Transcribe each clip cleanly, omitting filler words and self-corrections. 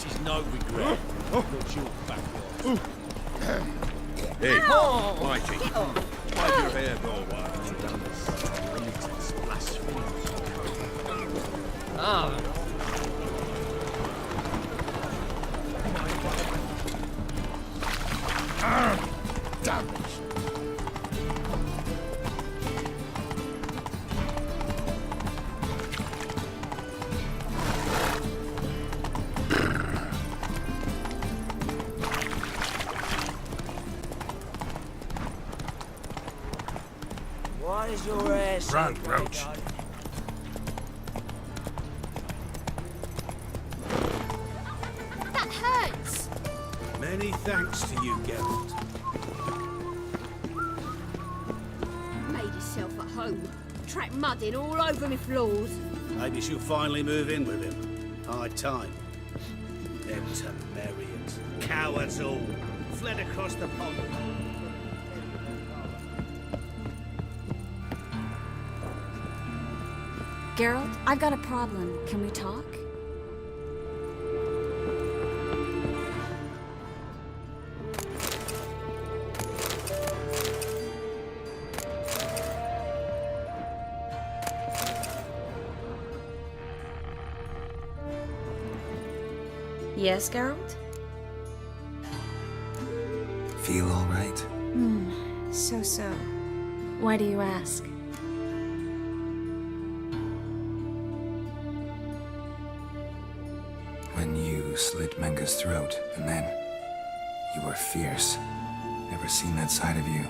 This is no regret. Not your backyard. Hey, Oh, Mikey, get off. why your hair go away? Ah. Damn it. Why is your hair so Run, grey, Roach. darling? That hurts! Many thanks to you, Geralt. Made yourself at home. Track mud in all over me floors. Maybe she'll finally move in with him. High time. Them Temerians. Cowards all. Fled across the pond. Geralt, I've got a problem. Can we talk? Yes, Geralt? Feel all right? So. Why do you ask? When you slit Menga's throat, and then you were fierce. Never seen that side of you.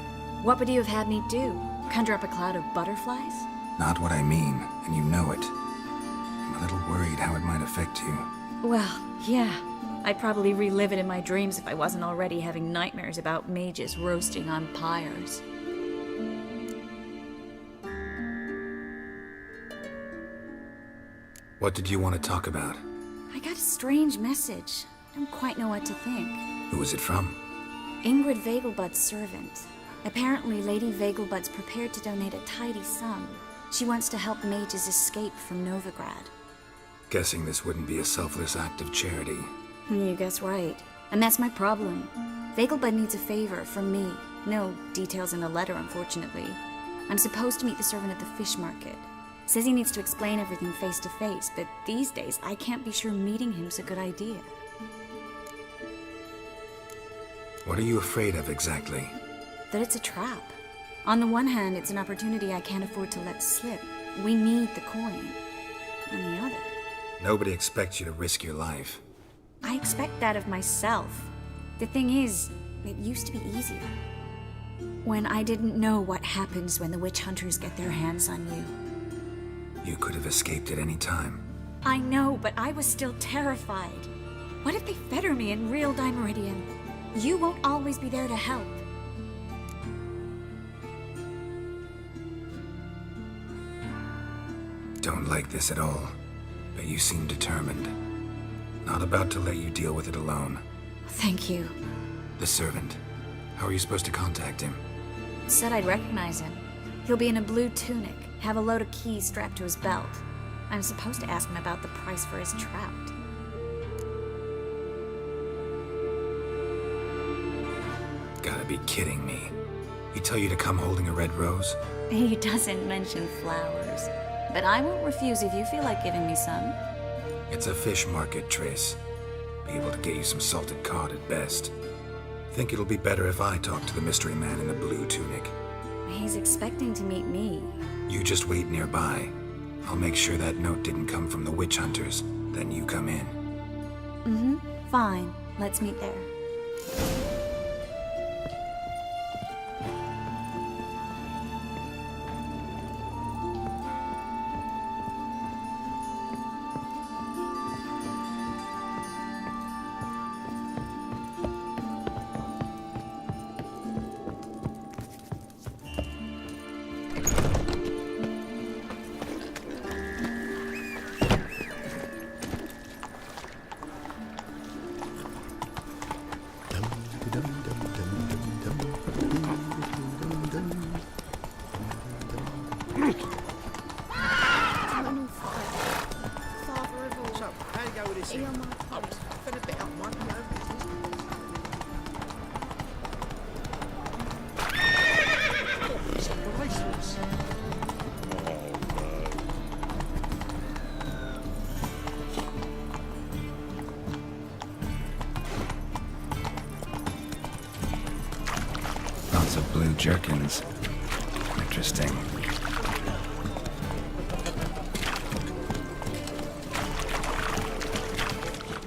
What would you have had me do? Conjure up a cloud of butterflies? Not what I mean, and you know it. I'm a little worried how it might affect you. Well, yeah. I'd probably relive it in my dreams if I wasn't already having nightmares about mages roasting on pyres. What did you want to talk about? I got a strange message. I don't quite know what to think. Who was it from? Ingrid Vegelbud's servant. Apparently, Lady Vegelbud's prepared to donate a tidy sum. She wants to help mages escape from Novigrad. Guessing this wouldn't be a selfless act of charity. You guess right. And that's my problem. Vegelbud needs a favor from me. No details in the letter, unfortunately. I'm supposed to meet the servant at the fish market. Says he needs to explain everything face to face, but these days I can't be sure meeting him's a good idea. What are you afraid of exactly? That it's a trap. On the one hand, it's an opportunity I can't afford to let slip. We need the coin. On the other, Nobody expects you to risk your life. I expect that of myself. The thing is, it used to be easier. When I didn't know what happens when the witch hunters get their hands on you. You could have escaped at any time. I know, but I was still terrified. What if they fetter me in real Dimeridian? You won't always be there to help. Don't like this at all, but you seem determined. Not about to let you deal with it alone. Thank you. The servant. How are you supposed to contact him? Said I'd recognize him. He'll be in a blue tunic, have a load of keys strapped to his belt. I'm supposed to ask him about the price for his trout. Gotta be kidding me. He tell you to come holding a red rose? He doesn't mention flowers, but I won't refuse if you feel like giving me some. It's a fish market, Trace. Be able to get you some salted cod at best. Think it'll be better if I talk to the mystery man in the blue tunic. He's expecting to meet me. You just wait nearby. I'll make sure that note didn't come from the witch hunters. Then you come in. Fine. Let's meet there. go with this? Are you on my I was huffing about, minding my own business. Oh, it's a bracelets. Lots of blue jerkins. Interesting.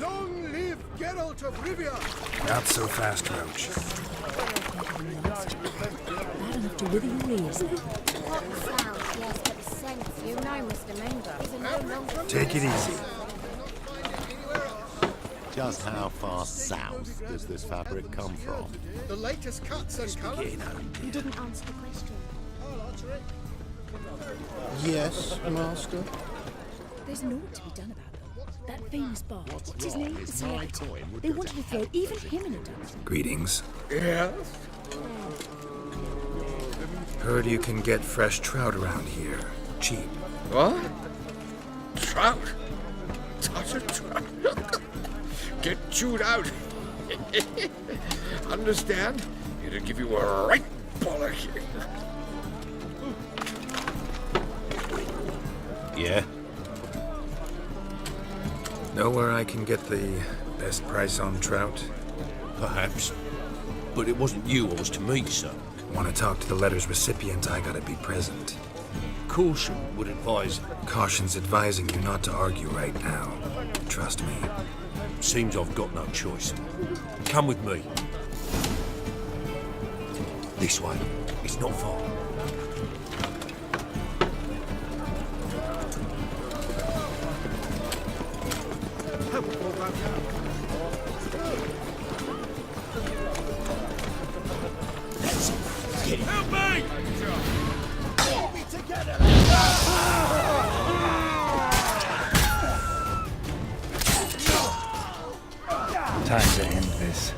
Long live Geralt of Rivia! Not so fast, Roach. Bad enough to wither your ears. What sound? Yes, but the sense. You know, Mr. Menga. Is no longer... Take it easy. Just how far south does this fabric come from? The latest cuts and colours? You didn't answer the question. Yes, Master. There's naught to be done about them. That famous bard, what's his name? The Is my celebrity. coin would They go wanted to to throw even him in a dungeon. Greetings. Yes. Heard you can get fresh trout around here. Cheap. What? Trout? Touch a trout? Get chewed out. Understand? It'll give you a right bollock. Yeah? Know where I can get the best price on trout? Perhaps. But it wasn't you I was to meet, sir. Want to talk to the letter's recipient, I gotta be present. Caution would advise. Caution's advising you not to argue right now. Trust me. Seems I've got no choice. Come with me. This way. It's not far. Help me! Time to end this.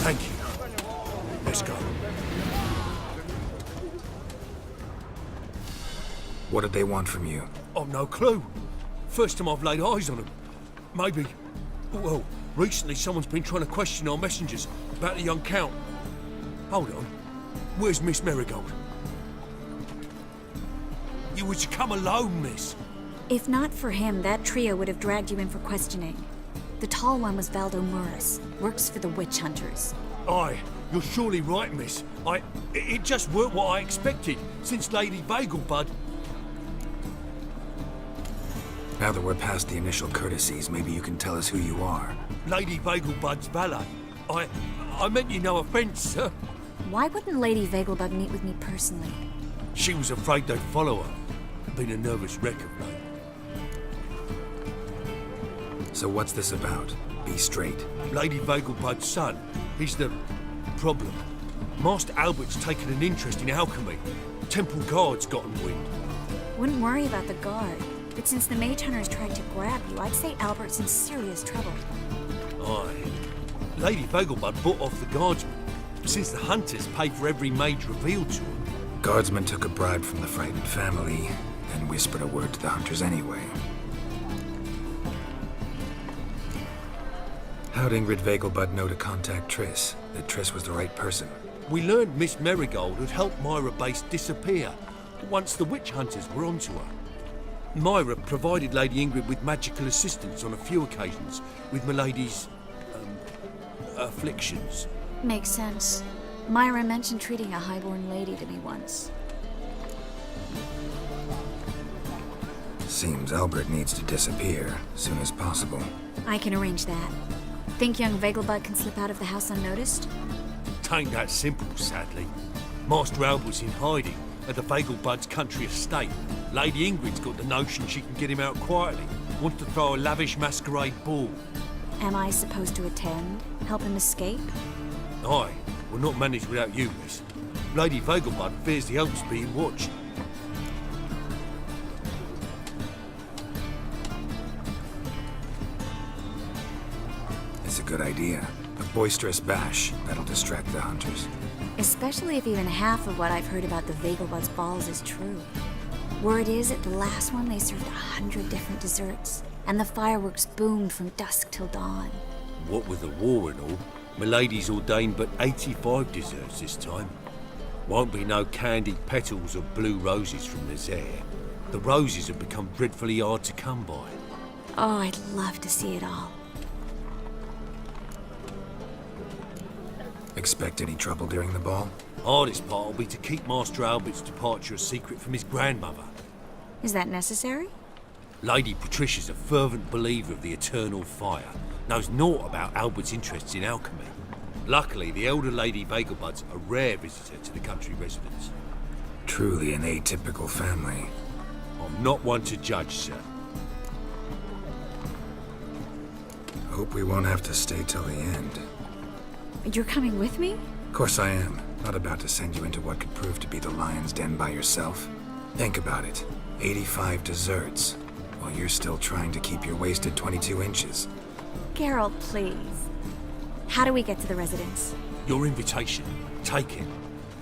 Thank you. Let's go. What did they want from you? I've no clue. First time I've laid eyes on them. Maybe. Well, recently someone's been trying to question our messengers about the young Count. Hold on. Where's Miss Marigold? You were to come alone, miss. If not for him, that trio would have dragged you in for questioning. The tall one was Valdo Murris, works for the witch hunters. Aye, you're surely right, miss. It just weren't what I expected, since Lady Bagelbud. Now that we're past the initial courtesies, maybe you can tell us who you are. Lady Bagelbud's valet. I meant you no offence, sir. Why wouldn't Lady Vegelbud meet with me personally? She was afraid they'd follow her. Been a nervous wreck of late. So what's this about? Be straight. Lady Vegelbud's son, he's the problem. Master Albert's taken an interest in alchemy. Temple guards got him wind. Wouldn't worry about the guard, but since the mage hunters tried to grab you, I'd say Albert's in serious trouble. Aye. Lady Vegelbud bought off the guardsmen, since the hunters pay for every mage revealed to them. Guardsmen took a bribe from the frightened family, and whispered a word to the hunters anyway. How'd Ingrid Vegelbud know to contact Triss? That Triss was the right person? We learned Miss Marigold had helped Myra Base disappear once the witch hunters were onto her. Myra provided Lady Ingrid with magical assistance on a few occasions with Milady's afflictions. Makes sense. Myra mentioned treating a highborn lady to me once. Seems Albert needs to disappear soon as possible. I can arrange that. Think young Vegelbud can slip out of the house unnoticed? Tain't that simple, sadly. Master Albert's in hiding, at the Vegelbud's country estate. Lady Ingrid's got the notion she can get him out quietly. Wants to throw a lavish masquerade ball. Am I supposed to attend? Help him escape? Aye, will not manage without you, miss. Lady Vegelbud fears the oak's being watched. It's a good idea. A boisterous bash that'll distract the hunters. Especially if even half of what I've heard about the Vegelbud's balls is true. Word is, at the last one they served 100 different desserts, and the fireworks boomed from dusk till dawn. What with the war and all, Milady's ordained but 85 desserts this time. Won't be no candied petals or blue roses from the Zaire. The roses have become dreadfully hard to come by. Oh, I'd love to see it all. Expect any trouble during the ball? Hardest part will be to keep Master Albert's departure a secret from his grandmother. Is that necessary? Lady Patricia's a fervent believer of the eternal fire. Knows naught about Albert's interests in alchemy. Luckily, the elder Lady Vegelbud's a rare visitor to the country residence. Truly an atypical family. I'm not one to judge, sir. Hope we won't have to stay till the end. You're coming with me? Of course I am. Not about to send you into what could prove to be the lion's den by yourself. Think about it. 85 desserts, while you're still trying to keep your waist at 22 inches. Geralt, please. How do we get to the residence? Your invitation. Take it.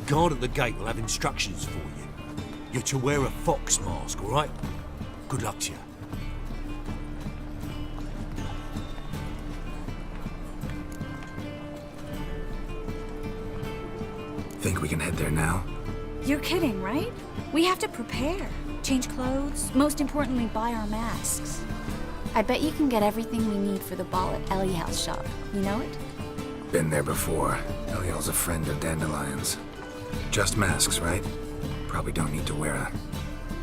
Guard at the gate will have instructions for you. You're to wear a fox mask, all right? Good luck to you. Think we can head there now? You're kidding, right? We have to prepare. Change clothes, most importantly, buy our masks. I bet you can get everything we need for the ball at Eliel's shop. You know it? Been there before. Eliel's a friend of Dandelion's. Just masks, right? Probably don't need to wear a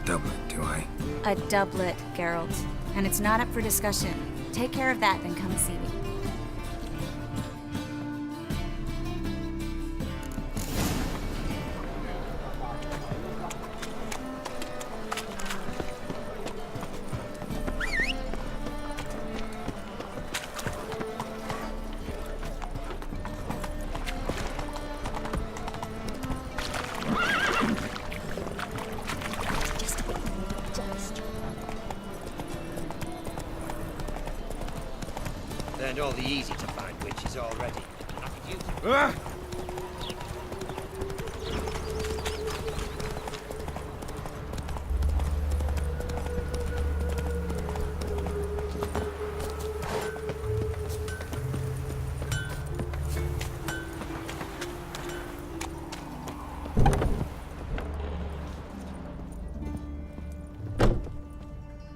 doublet, do I? A doublet, Geralt. And it's not up for discussion. Take care of that, then come see me. Learned all the easy to find witches already. I could use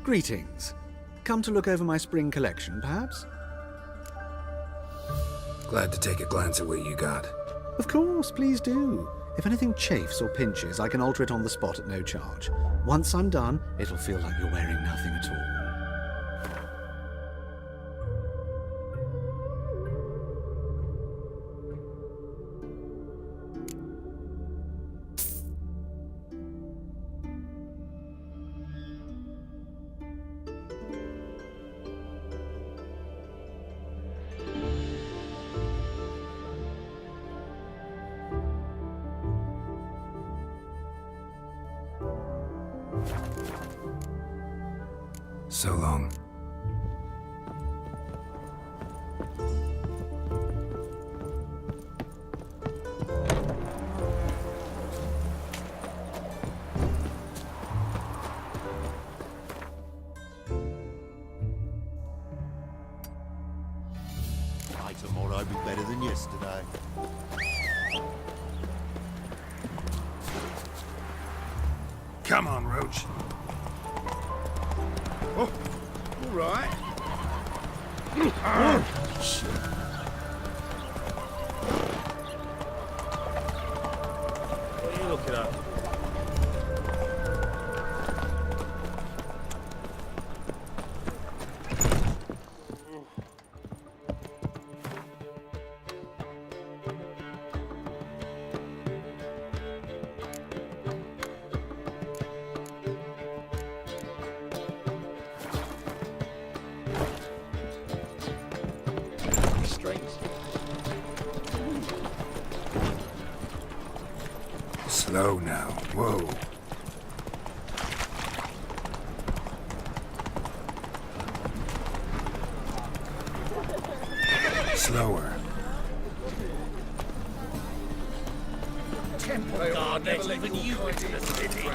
Greetings. Come to look over my spring collection, perhaps? Glad to take a glance at what you got. Of course, please do. If anything chafes or pinches, I can alter it on the spot at no charge. Once I'm done, it'll feel like you're wearing nothing at all. So long. By tomorrow, be better than yesterday. Come on, Roach. Oh, all right. Oh, shit. What are you looking at? Slow now. Whoa. Slower. Temple Guard lets even you into the city.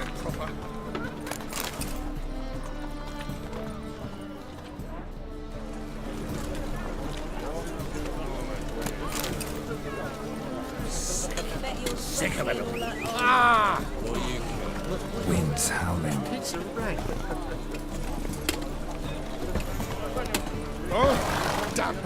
Sick of it. Ah! Winds howling. It's a wreck. Oh, damn it.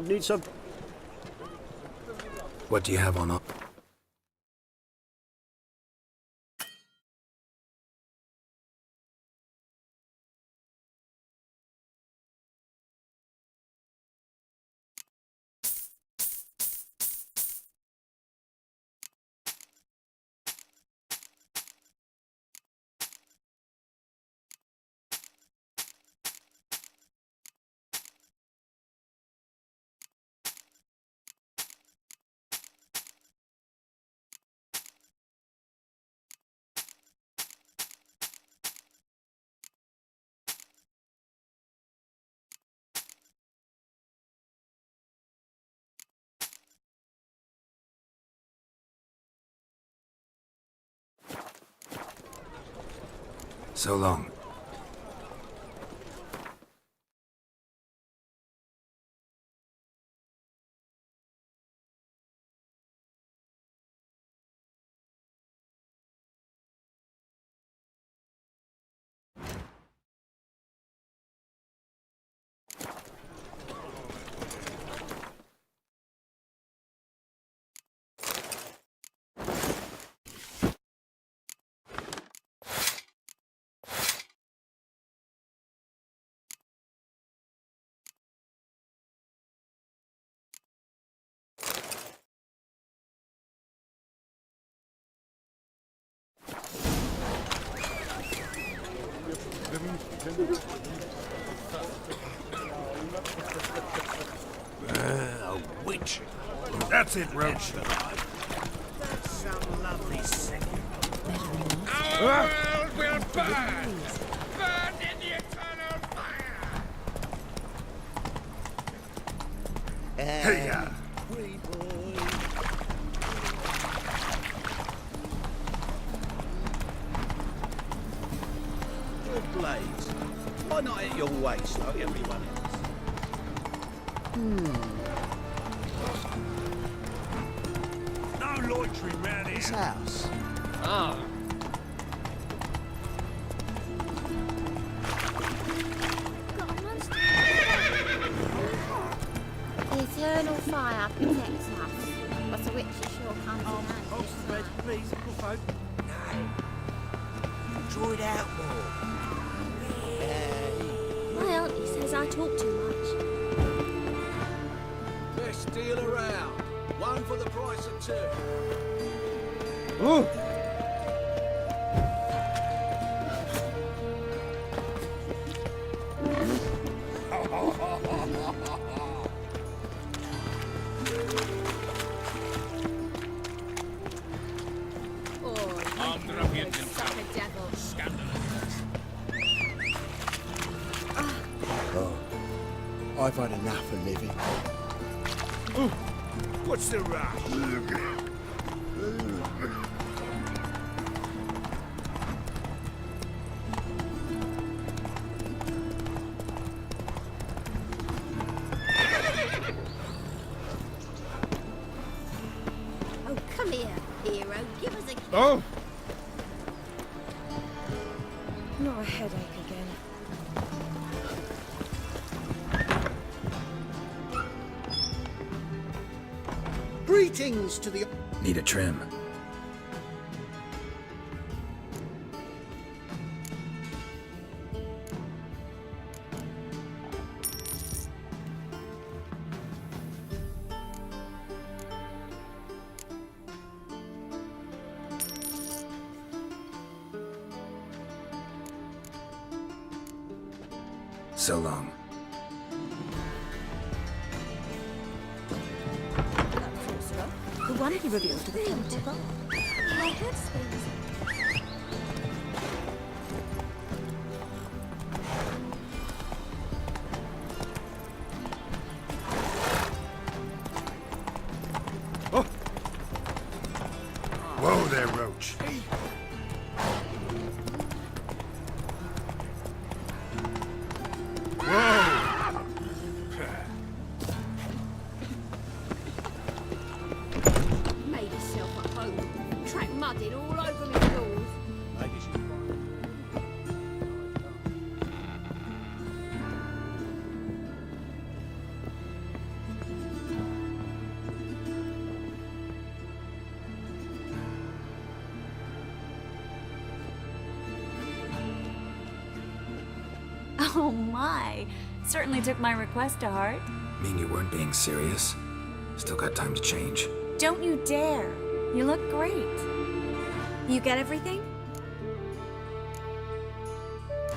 Need some. What do you have on? So long. A witch. That's it, Roach. That's some lovely sick. Our world will burn! Burn in the eternal fire! Hey-ya. Good blades. Why not at your waist like everyone else? No loitering round here. This house. Ah. The eternal fire protects us, but the witch sure comes in handy. Red, please, little folk. No. Draw it out more. Well, he says I talk too much. Best deal around. One for the price of two. Oh! I've had enough of living. What's the rush? Oh, come here, hero. Give us a kiss. Oh! Not a headache again. Greetings to the... Need a trim. So long. The one he revealed to the Count above. I heard things. Whoa there, Roach. Made himself at home. Track mud in all over my floors. Oh my! Certainly took my request to heart. Mean you weren't being serious? Still got time to change. Don't you dare! You look great. You get everything?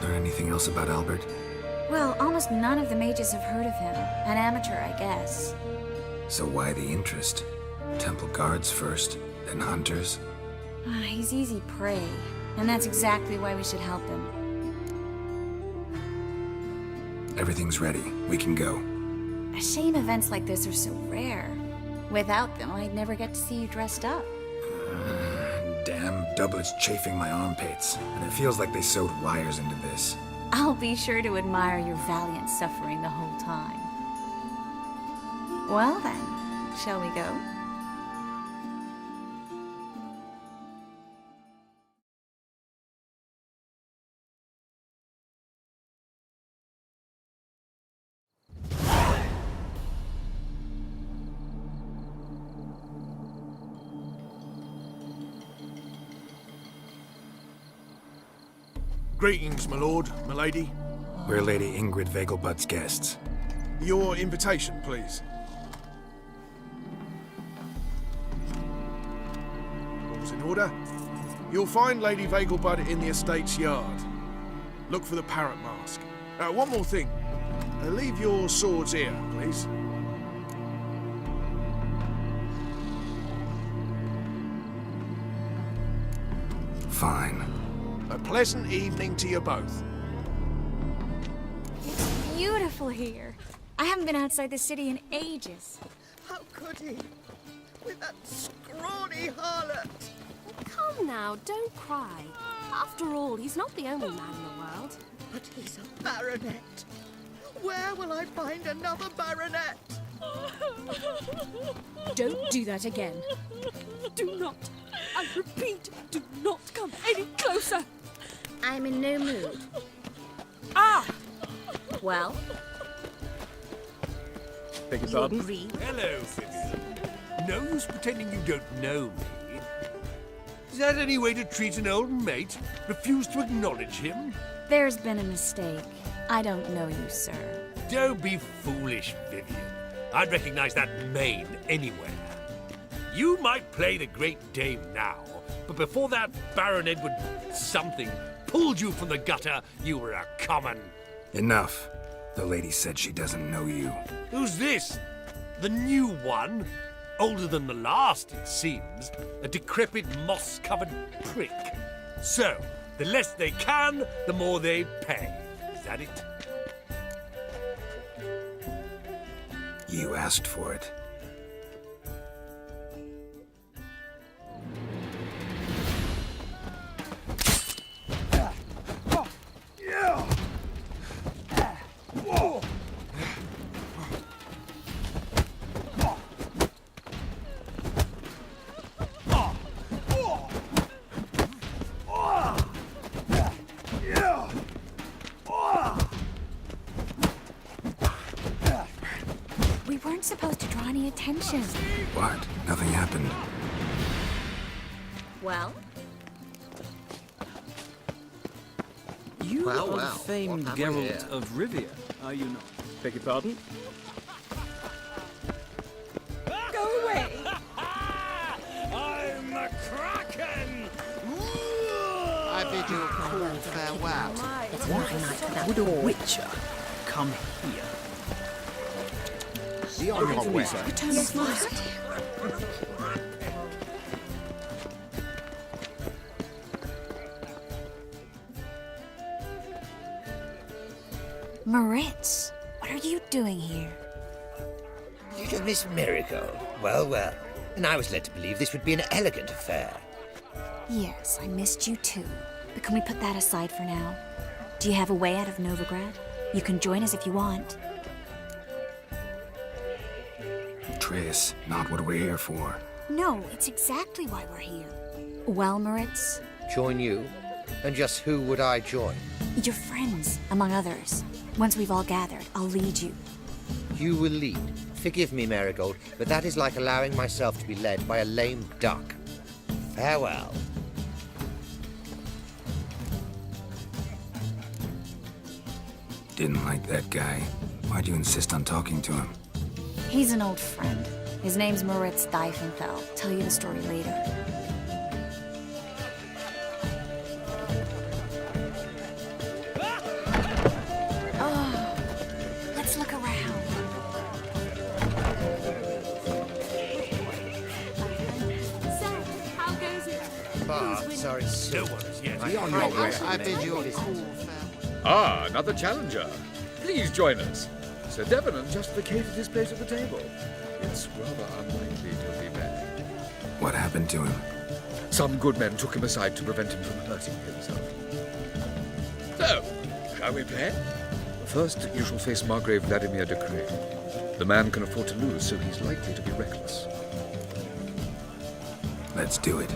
Learn anything else about Albert? Well, almost none of the mages have heard of him. An amateur, I guess. So why the interest? Temple guards first, then hunters? He's easy prey, and that's exactly why we should help him. Everything's ready. We can go. A shame events like this are so rare. Without them, I'd never get to see you dressed up. Damn doublets chafing my armpits, and it feels like they sewed wires into this. I'll be sure to admire your valiant suffering the whole time. Well then, shall we go? Greetings, my lord, my lady. We're Lady Ingrid Vegelbud's guests. Your invitation, please. All's in order. You'll find Lady Vegelbud in the estate's yard. Look for the parrot mask. One more thing. Leave your swords here, please. Fine. A pleasant evening to you both. It's beautiful here. I haven't been outside the city in ages. How could he? With that scrawny harlot. Come now, don't cry. After all, he's not the only man in the world. But he's a baronet. Where will I find another baronet? Don't do that again. Do not. I repeat, do not come any closer. I'm in no mood. Ah! Well, Beg your You pardon? agree? Hello, Vivian. No use pretending you don't know me. Is that any way to treat an old mate? Refuse to acknowledge him? there's been a mistake. I don't know you, sir. Don't be foolish, Vivian. I'd recognize that mane anywhere. You might play the Great Dame now, but before that Baron Edward something pulled you from the gutter, you were a common... Enough. The lady said she doesn't know you. Who's this? The new one? Older than the last, it seems. A decrepit, moss-covered prick. So, the less they can, the more they pay. Is that it? You asked for it. We weren't supposed to draw any attention. What? Nothing happened. Well? You Well, are well, the famed what have we Geralt here? of Rivia, are you not? Beg your pardon? Go away! I'm a Kraken! I bid you a cool farewell. It's my night for that wood witcher. come here. Be on your way. Yes, Master. Moritz, what are you doing here? Little Miss Miracle. Well, well. And I was led to believe this would be an elegant affair. Yes, I missed you too. But can we put that aside for now? Do you have a way out of Novigrad? You can join us if you want. Triss, not what we're here for. No, it's exactly why we're here. Well, Moritz? Join you? And just who would I join? Your friends, among others. Once we've all gathered, I'll lead you. You will lead. Forgive me, Marigold, but that is like allowing myself to be led by a lame duck. Farewell. Didn't like that guy. Why'd you insist on talking to him? He's an old friend. His name's Moritz Diefenfeld. Tell you the story later. Oh, let's look around. So, how goes it? Sorry, No one is yet. Be on your way. I bid you a cool farewell. Ah, another challenger. Please join us. Sir Devenant just vacated his place at the table. It's rather unlikely to be back. What happened to him? Some good men took him aside to prevent him from hurting himself. So, shall we play? First, you shall face Margrave Vladimir de Cray. The man can afford to lose, so he's likely to be reckless. Let's do it.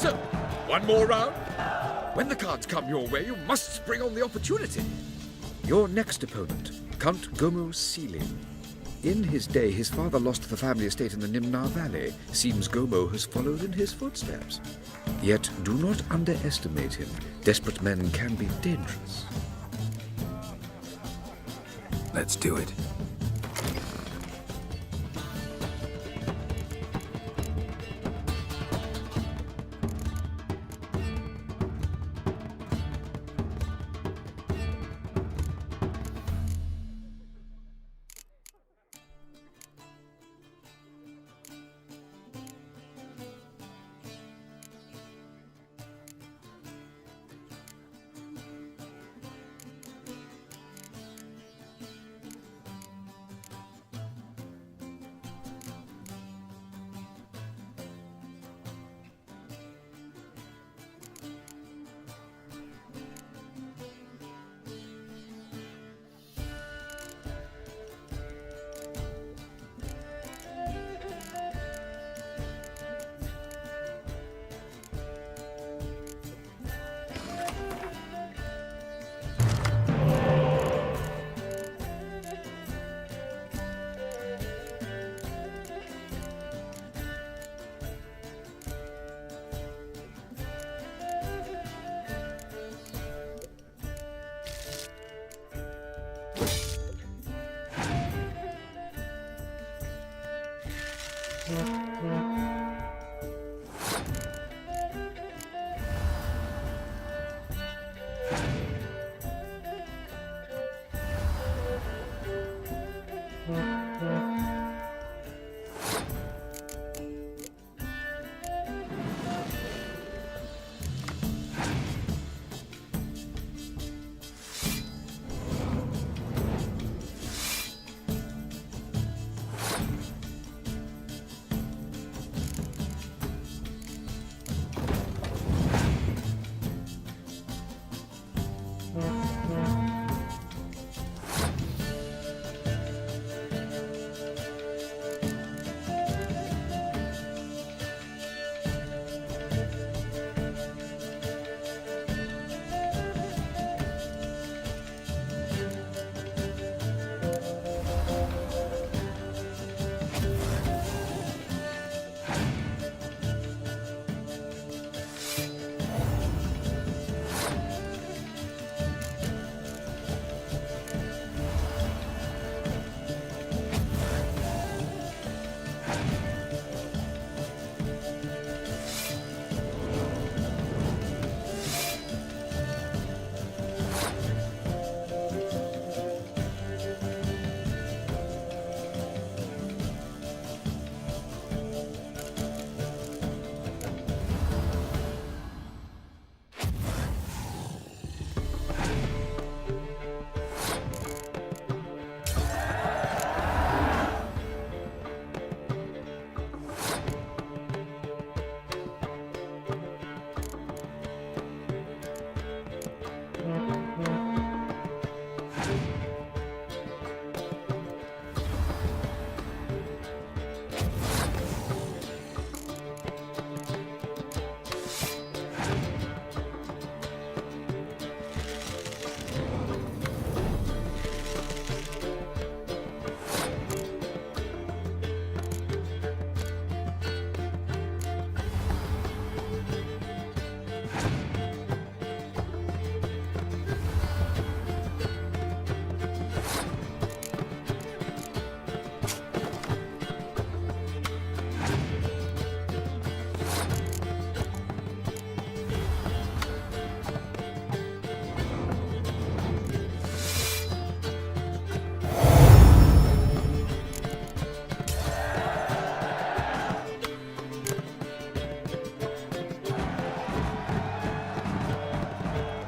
So, one more round. When the cards come your way, you must spring on the opportunity. Your next opponent, Count Gomo Sealing. In his day, his father lost the family estate in the Nimnar Valley. Seems Gomo has followed in his footsteps. Yet, do not underestimate him. Desperate men can be dangerous. Let's do it.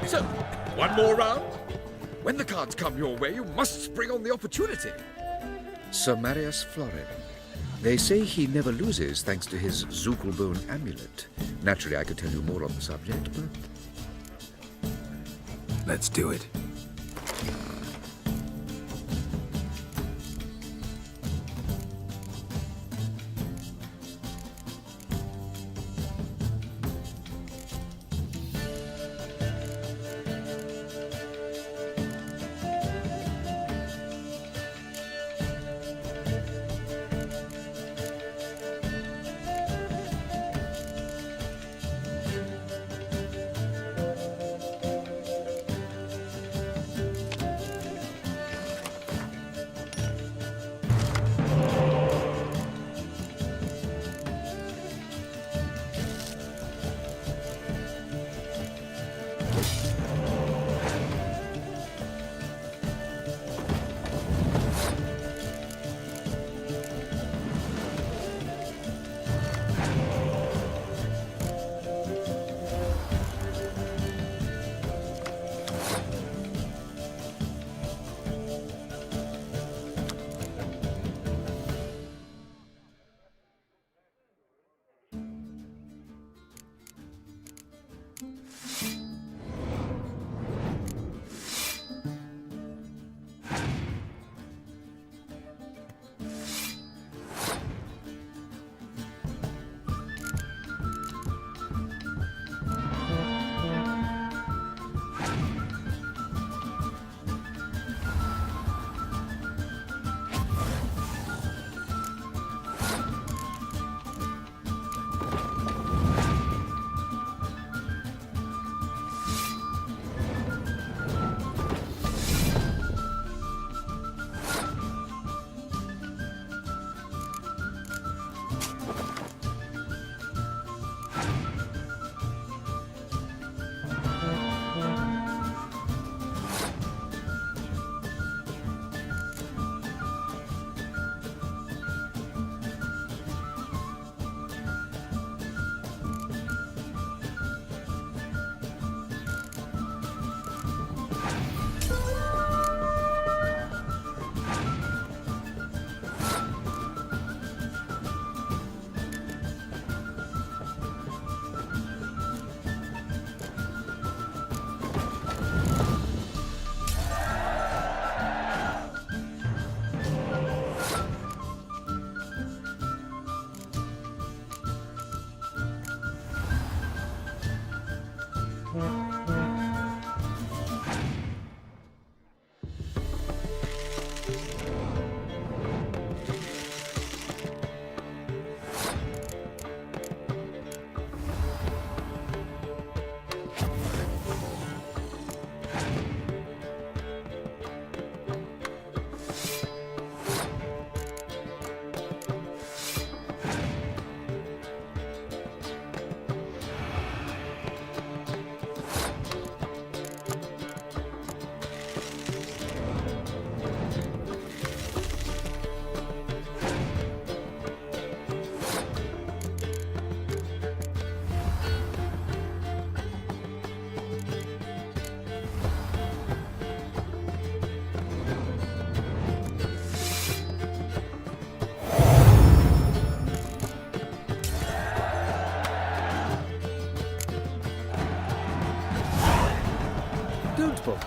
So, one more round. When the cards come your way, you must spring on the opportunity. Sir Marius Florin. They say he never loses thanks to his Zuckelbone amulet. Naturally, I could tell you more on the subject, but... Let's do it.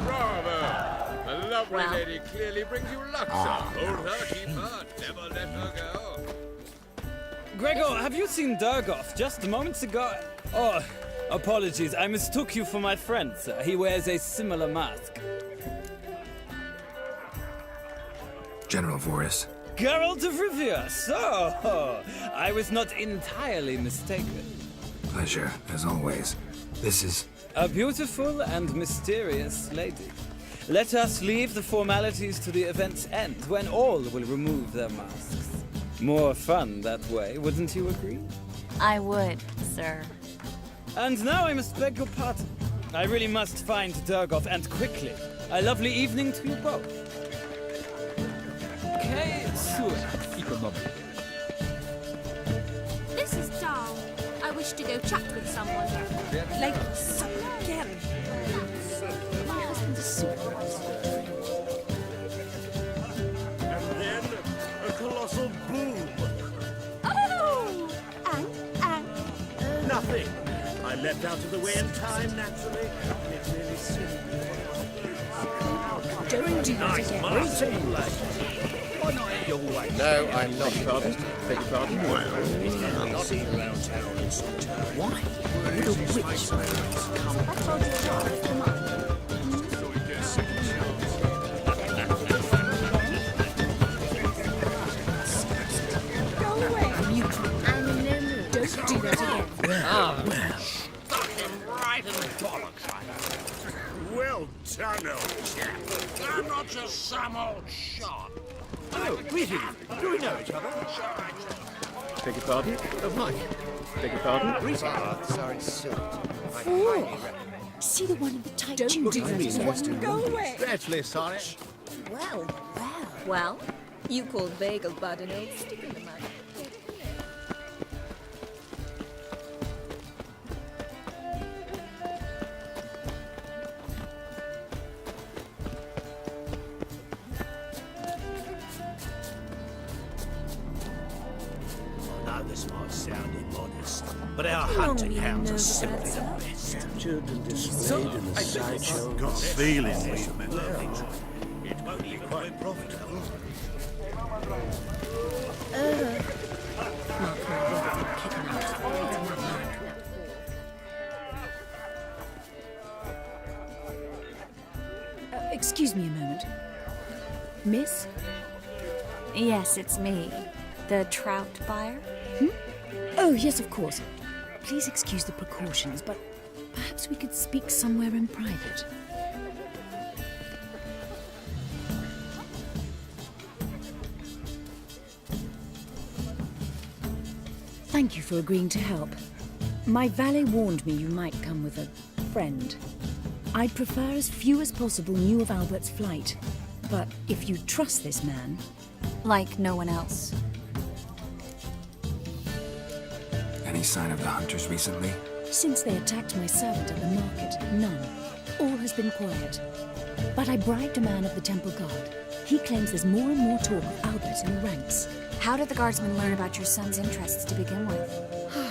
Bravo! The lovely Well. lady clearly brings you luck, sir. Hold her, keep her, never let her go. Gregor, have you seen Durgoff just moments ago? Oh, apologies. I mistook you for my friend, sir. He wears a similar mask. General Voris. Geralt of Rivia, so I was not entirely mistaken. Pleasure, as always. This is... A beautiful and mysterious lady. Let us leave the formalities to the event's end, when all will remove their masks. More fun that way, wouldn't you agree? I would, sir. And now I must beg your pardon. I really must find Durgoff, and quickly. A lovely evening to you both. Okay, so... This is dull. I wish to go chat with someone. Like, again. My husband's a supervisor. And then a colossal boom. Oh! And? Nothing. I leapt out of the way in time, naturally, and it really suited me. Don't do that Nice again. Marcin. Why not eat your way? No, I'm not. Beg your pardon? I'm not seen around town in some time. Why? The witch. I told you to come on. Go away. I'm in no mood. Don't do that again. Stuck him right in the bollocks. Well done, old chap. I'm not just some old shot. Oh, greetings. Do we know each other? Beg your pardon? Mike. Beg your pardon? Greetings. Sorry, suit. Fool. See the one in the tight jeans? look at me, One, go away. Dreadfully sorry. Well, you called Bagel Bud an old stick in the mud. I know this might sound immodest, but our hunting hounds are simply the best. Children displayed in the sideshow. Got a feeling we've met things. It won't be quite profitable. Excuse me a moment. Miss? Yes, it's me. The trout buyer? Oh, yes, of course. Please excuse the precautions, but perhaps we could speak somewhere in private. Thank you for agreeing to help. My valet warned me you might come with a friend. I'd prefer as few as possible knew of Albert's flight. But if you trust this man... Like no one else. Any sign of the hunters recently? Since they attacked my servant at the market, none. All has been quiet. But I bribed a man of the Temple Guard. He claims there's more and more talk of Albert in the ranks. How did the guardsmen learn about your son's interests to begin with?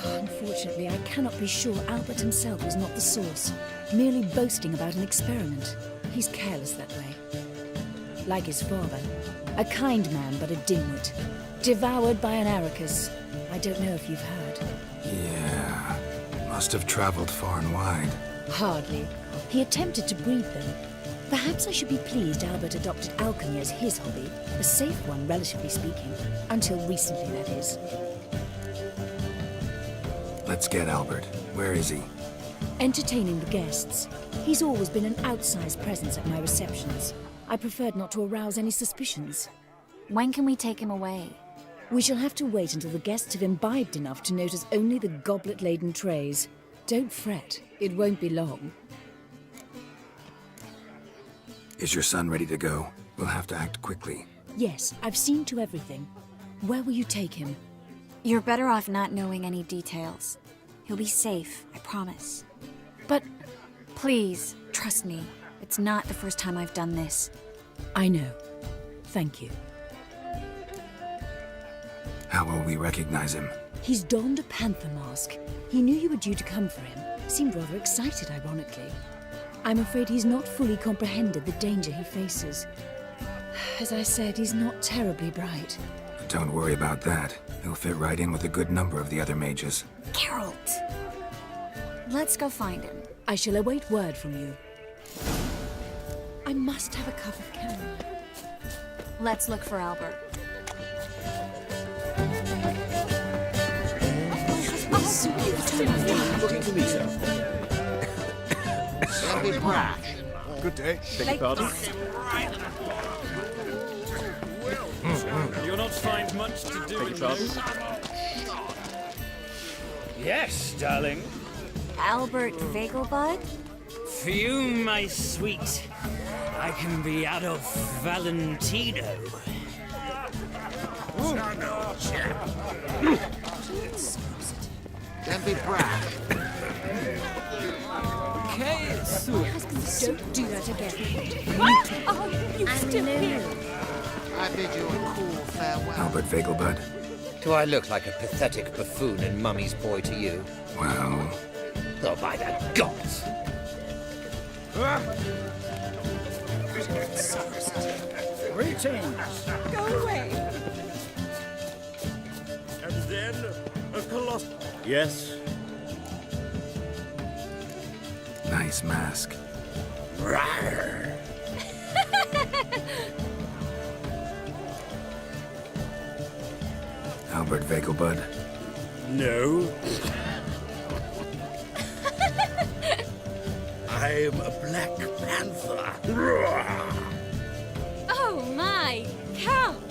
Unfortunately, I cannot be sure Albert himself was not the source, merely boasting about an experiment. He's careless that way. Like his father. A kind man, but a dimwit. Devoured by an Arrakis. I don't know if you've heard. Yeah. Must have traveled far and wide. Hardly. He attempted to breed them. Perhaps I should be pleased Albert adopted alchemy as his hobby. A safe one, relatively speaking. Until recently, that is. Let's get Albert. Where is he? Entertaining the guests. He's always been an outsized presence at my receptions. I preferred not to arouse any suspicions. When can we take him away? We shall have to wait until the guests have imbibed enough to notice only the goblet-laden trays. Don't fret. It won't be long. Is your son ready to go? We'll have to act quickly. Yes, I've seen to everything. Where will you take him? You're better off not knowing any details. He'll be safe, I promise. But... Please, trust me. It's not the first time I've done this. I know. Thank you. How will we recognize him? He's donned a panther mask. He knew you were due to come for him. Seemed rather excited, ironically. I'm afraid he's not fully comprehended the danger he faces. As I said, he's not terribly bright. Don't worry about that. He'll fit right in with a good number of the other mages. Geralt! Let's go find him. I shall await word from you. I must have a cup of camomile. Let's look for Albert. Looking for me, sir. Good day. Beg your pardon? You'll not find much to do. Beg your pardon? Yes, darling. Albert Vegelbud? For you, my sweet, I can be Adolf Valentino. Don't be brash. Okay, so Don't do that again. Oh, you still here? I bid you a cool farewell. Albert Vegelbud? Do I look like a pathetic buffoon and mummy's boy to you? Well... Oh, by the gods! Greetings. Go away. And then a colossal. Yes? Nice mask. Rawr. Albert Vegelbud? No. I'm a Black Panther. Oh my, Count!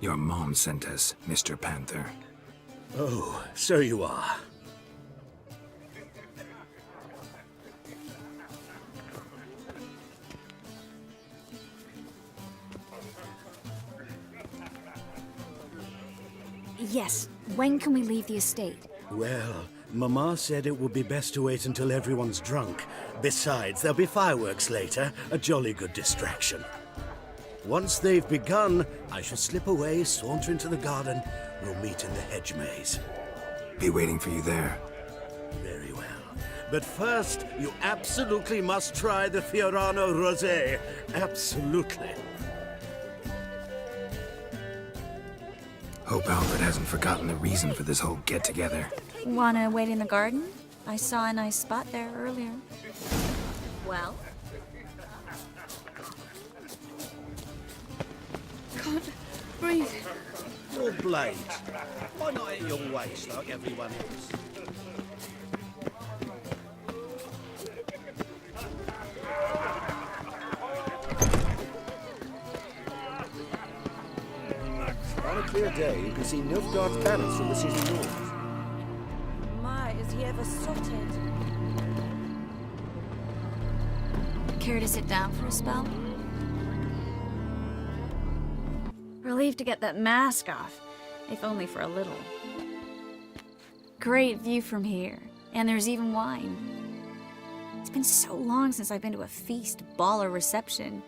Your mom sent us, Mr. Panther. Oh, so you are. Yes. When can we leave the estate? Well, Mama said it would be best to wait until everyone's drunk. Besides, there'll be fireworks later, a jolly good distraction. Once they've begun, I shall slip away, saunter into the garden. We'll meet in the hedge maze. Be waiting for you there. Very well. But first, you absolutely must try the Fiorano Rosé. Absolutely. Hope Albert hasn't forgotten the reason for this whole get-together. Wanna wait in the garden? I saw a nice spot there earlier. Well, Can't breathe. Your blade. Why not at your waist like everyone else? On a clear day, you can see Nilfgaard's banners from the city north. my, is he ever sorted? Care to sit down for a spell? Relieved to get that mask off, if only for a little. Great view from here, and there's even wine. It's been so long since I've been to a feast, ball, or reception.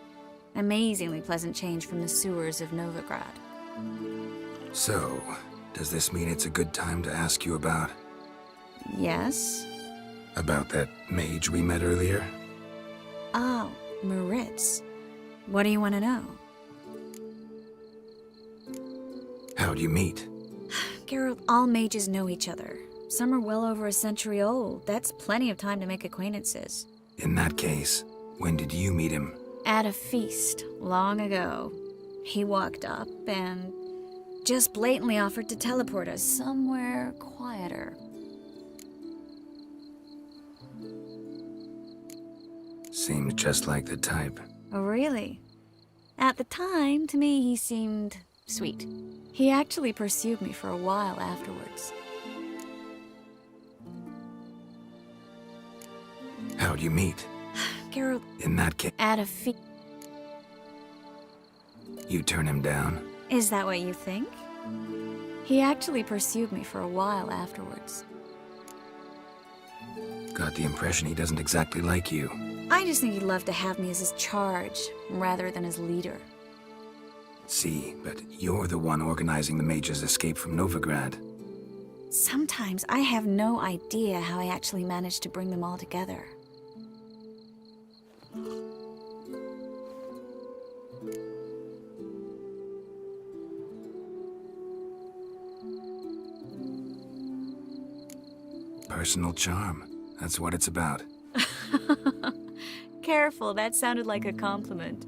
Amazingly pleasant change from the sewers of Novigrad. So, does this mean it's a good time to ask you about... Yes? about that mage we met earlier? Oh, Moritz. What do you want to know? How'd you meet? Geralt, all mages know each other. Some are well over a century old. That's plenty of time to make acquaintances. In that case, when did you meet him? At a feast, long ago. He walked up and just blatantly offered to teleport us somewhere quieter. Seemed just like the type. Oh, really? At the time, to me, he seemed sweet. He actually pursued me for a while afterwards. How'd you meet? Geralt, In that case, at a feast. you turn him down? Is that what you think? He actually pursued me for a while afterwards. Got the impression he doesn't exactly like you. I just think he'd love to have me as his charge, rather than his leader. See, but you're the one organizing the Mage's escape from Novigrad. Sometimes I have no idea how I actually managed to bring them all together. Personal charm. That's what it's about. Careful, that sounded like a compliment.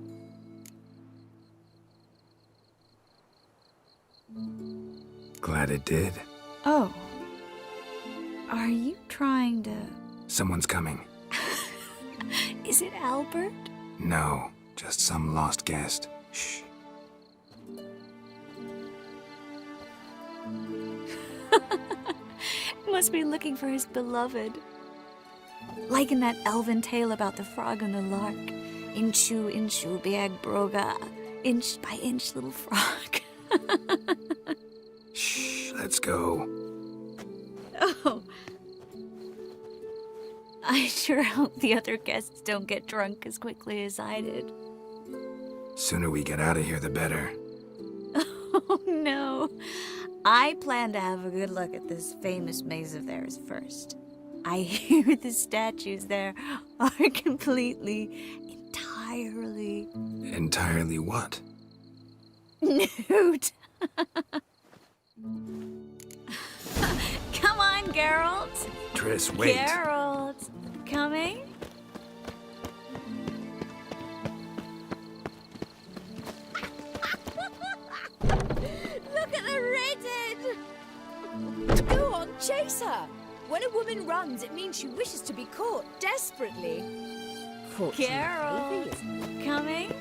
Glad it did. Oh. Are you trying to... Someone's coming. Is it Albert? No, just some lost guest. Shh. Must be looking for his beloved. Like in that elven tale about the frog and the lark. Inchu, bag broga. Inch by inch, little frog. Shh, let's go. Oh. I sure hope the other guests don't get drunk as quickly as I did. Sooner we get out of here, the better. Oh, no. I plan to have a good look at this famous maze of theirs first. I hear the statues there are entirely... Entirely what? Nude. Come on, Geralt. Triss, wait. Geralt. Coming? Look at the redhead! Go on, chase her! When a woman runs, it means she wishes to be caught desperately. Geralt. Coming?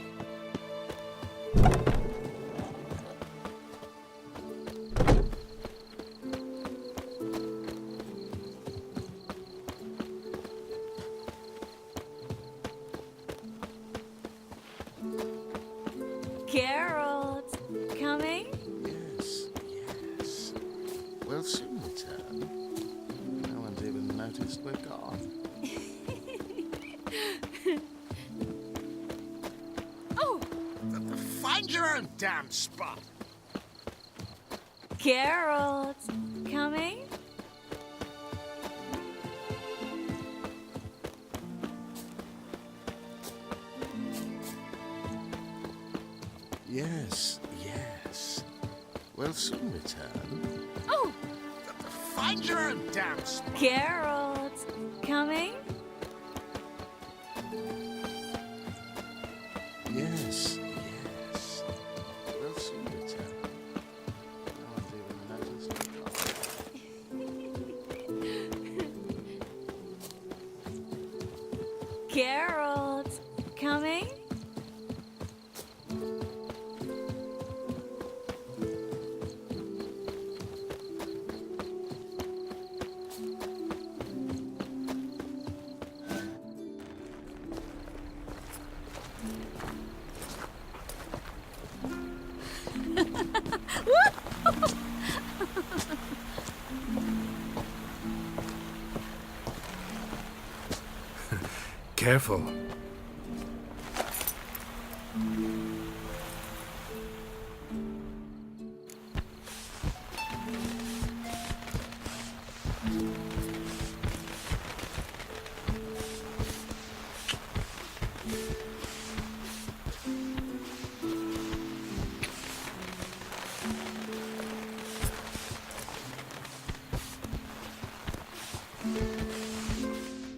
Geralt. Coming? Yes, yes. We'll soon return. No one's even noticed we're gone. Oh! Find your own damn spot! Geralt. Coming? Yes, yes. We'll soon return. Oh! Find your own damn spot! Geralt. Coming? Yes, yes. We'll soon return. No one's even noticed we're gone. Geralt. Coming? Careful.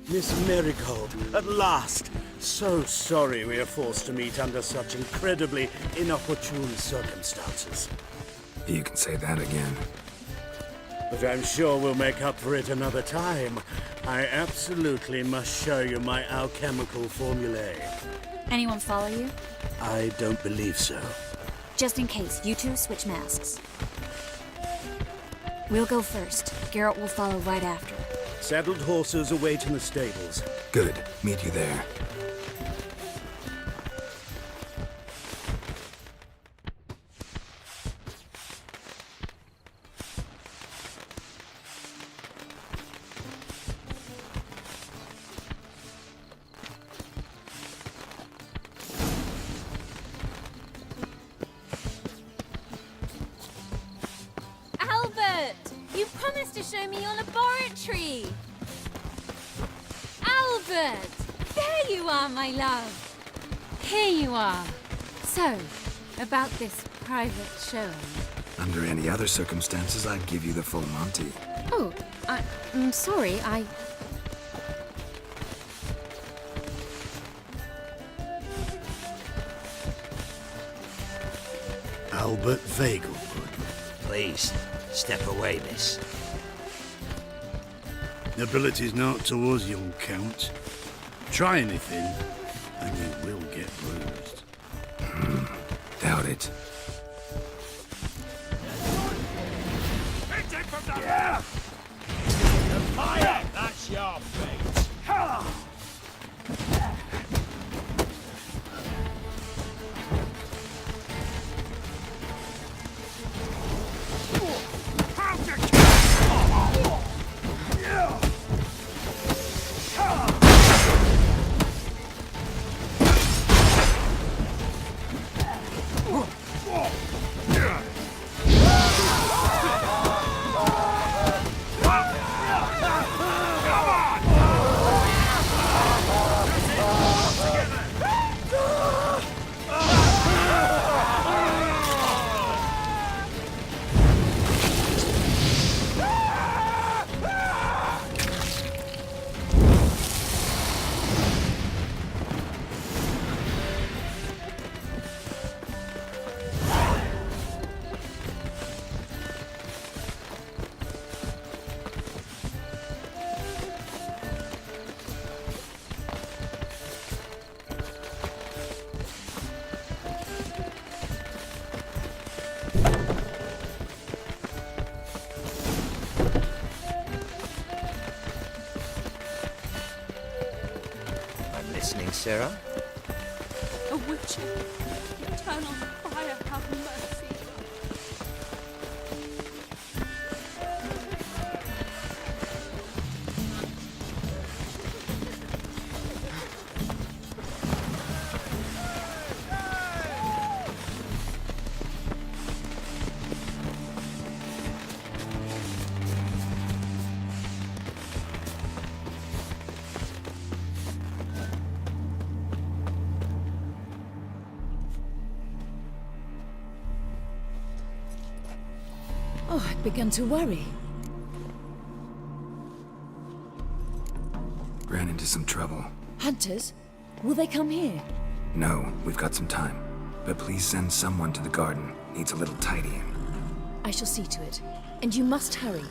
Miss Marigold, at last! So sorry we are forced to meet under such incredibly inopportune circumstances. You can say that again. But I'm sure we'll make up for it another time. I absolutely must show you my alchemical formulae. Anyone follow you? I don't believe so. Just in case, you two switch masks. We'll go first. Geralt will follow right after. Saddled horses await in the stables. Good. Meet you there. You promised to show me your laboratory! Albert! There you are, my love! Here you are. So, about this private showing. Under any other circumstances, I'd give you the full Monty. Oh, I'm sorry, Albert Vegelbud. Please, step away, miss. Ability's not towards young Count. Try anything, and you will get bruised. Doubt it. Hit him from the rear! The fire! That's your fate! Sarah? A witch. Eternal fire, have mercy. Oh, I'd begun to worry. Ran into some trouble. Hunters? Will they come here? No, we've got some time. But please send someone to the garden. Needs a little tidying. I shall see to it. And you must hurry.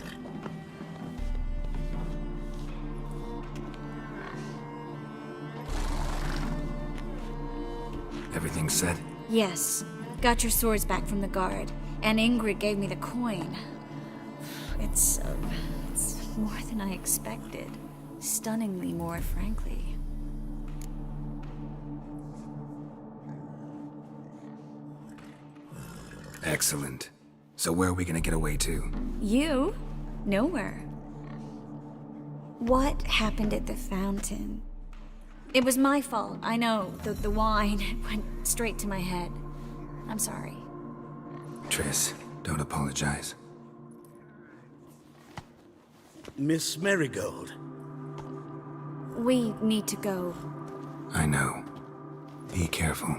Everything set? Yes. Got your swords back from the guard. And Ingrid gave me the coin. It's more than I expected. Stunningly more, frankly. Excellent. So where are we gonna get away to? You? Nowhere. What happened at the fountain? It was my fault, I know. The wine went straight to my head. I'm sorry. Triss, don't apologize. Miss Marigold. We need to go. I know. Be careful.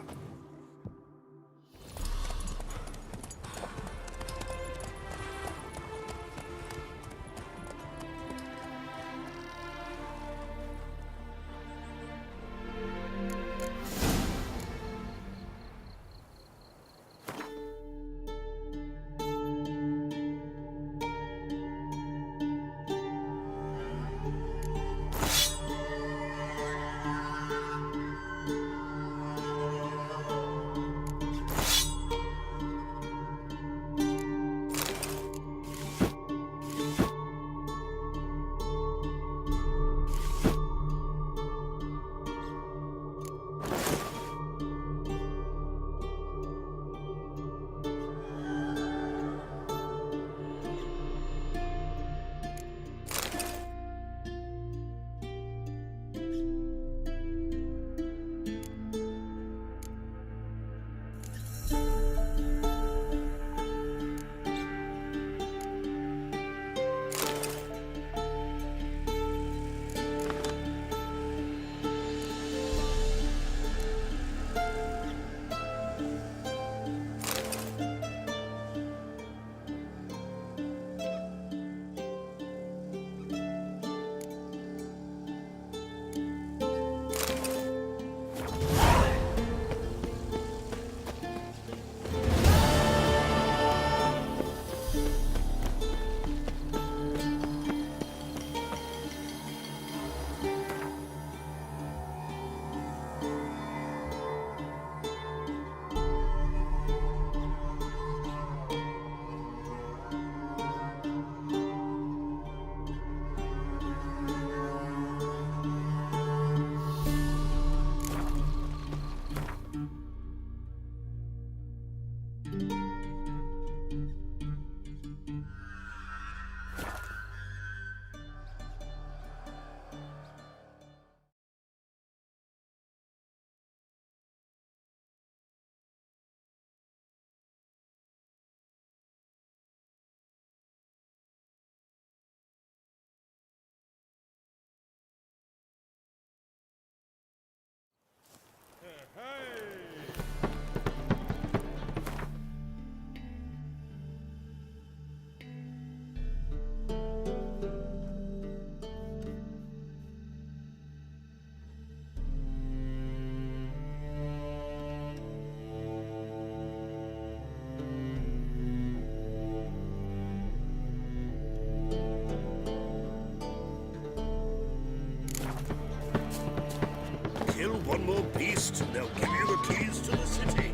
one more beast, and they'll give you the keys to the city.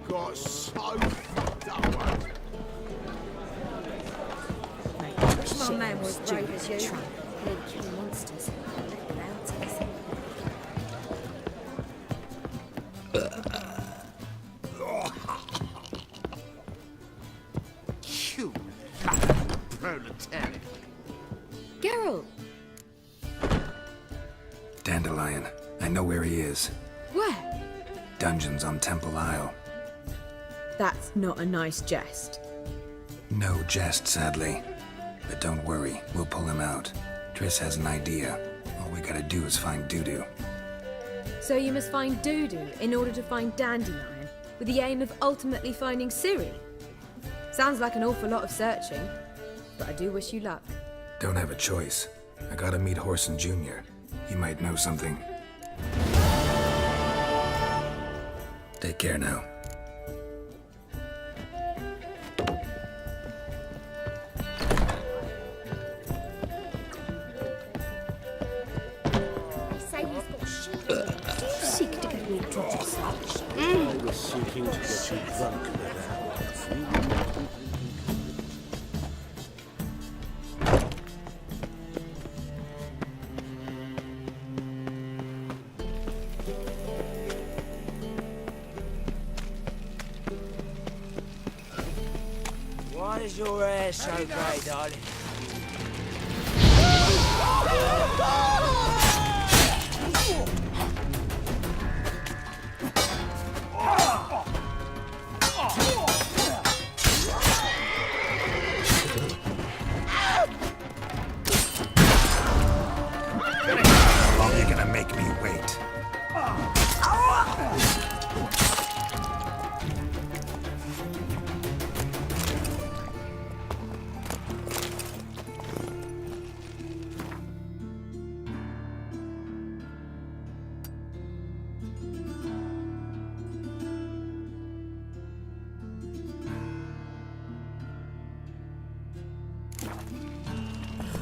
Got so fucked up, mate. My man was brave as you. They'd kill monsters. Let them out of us. You proletariat. Geralt! Dandelion. I know where he is. Where? Dungeons on Temple Isle. That's not a nice jest. No jest, sadly. But don't worry, we'll pull him out. Triss has an idea. All we gotta do is find Dudu. So you must find Dudu in order to find Dandelion, with the aim of ultimately finding Ciri? Sounds like an awful lot of searching, but I do wish you luck. Don't have a choice. I gotta meet Horson Jr. He might know something. Take care now. Seek to get me to yourself. I was seeking to get you drunk, madame. Why is your hair so grey, darling? How long are you gonna make me wait?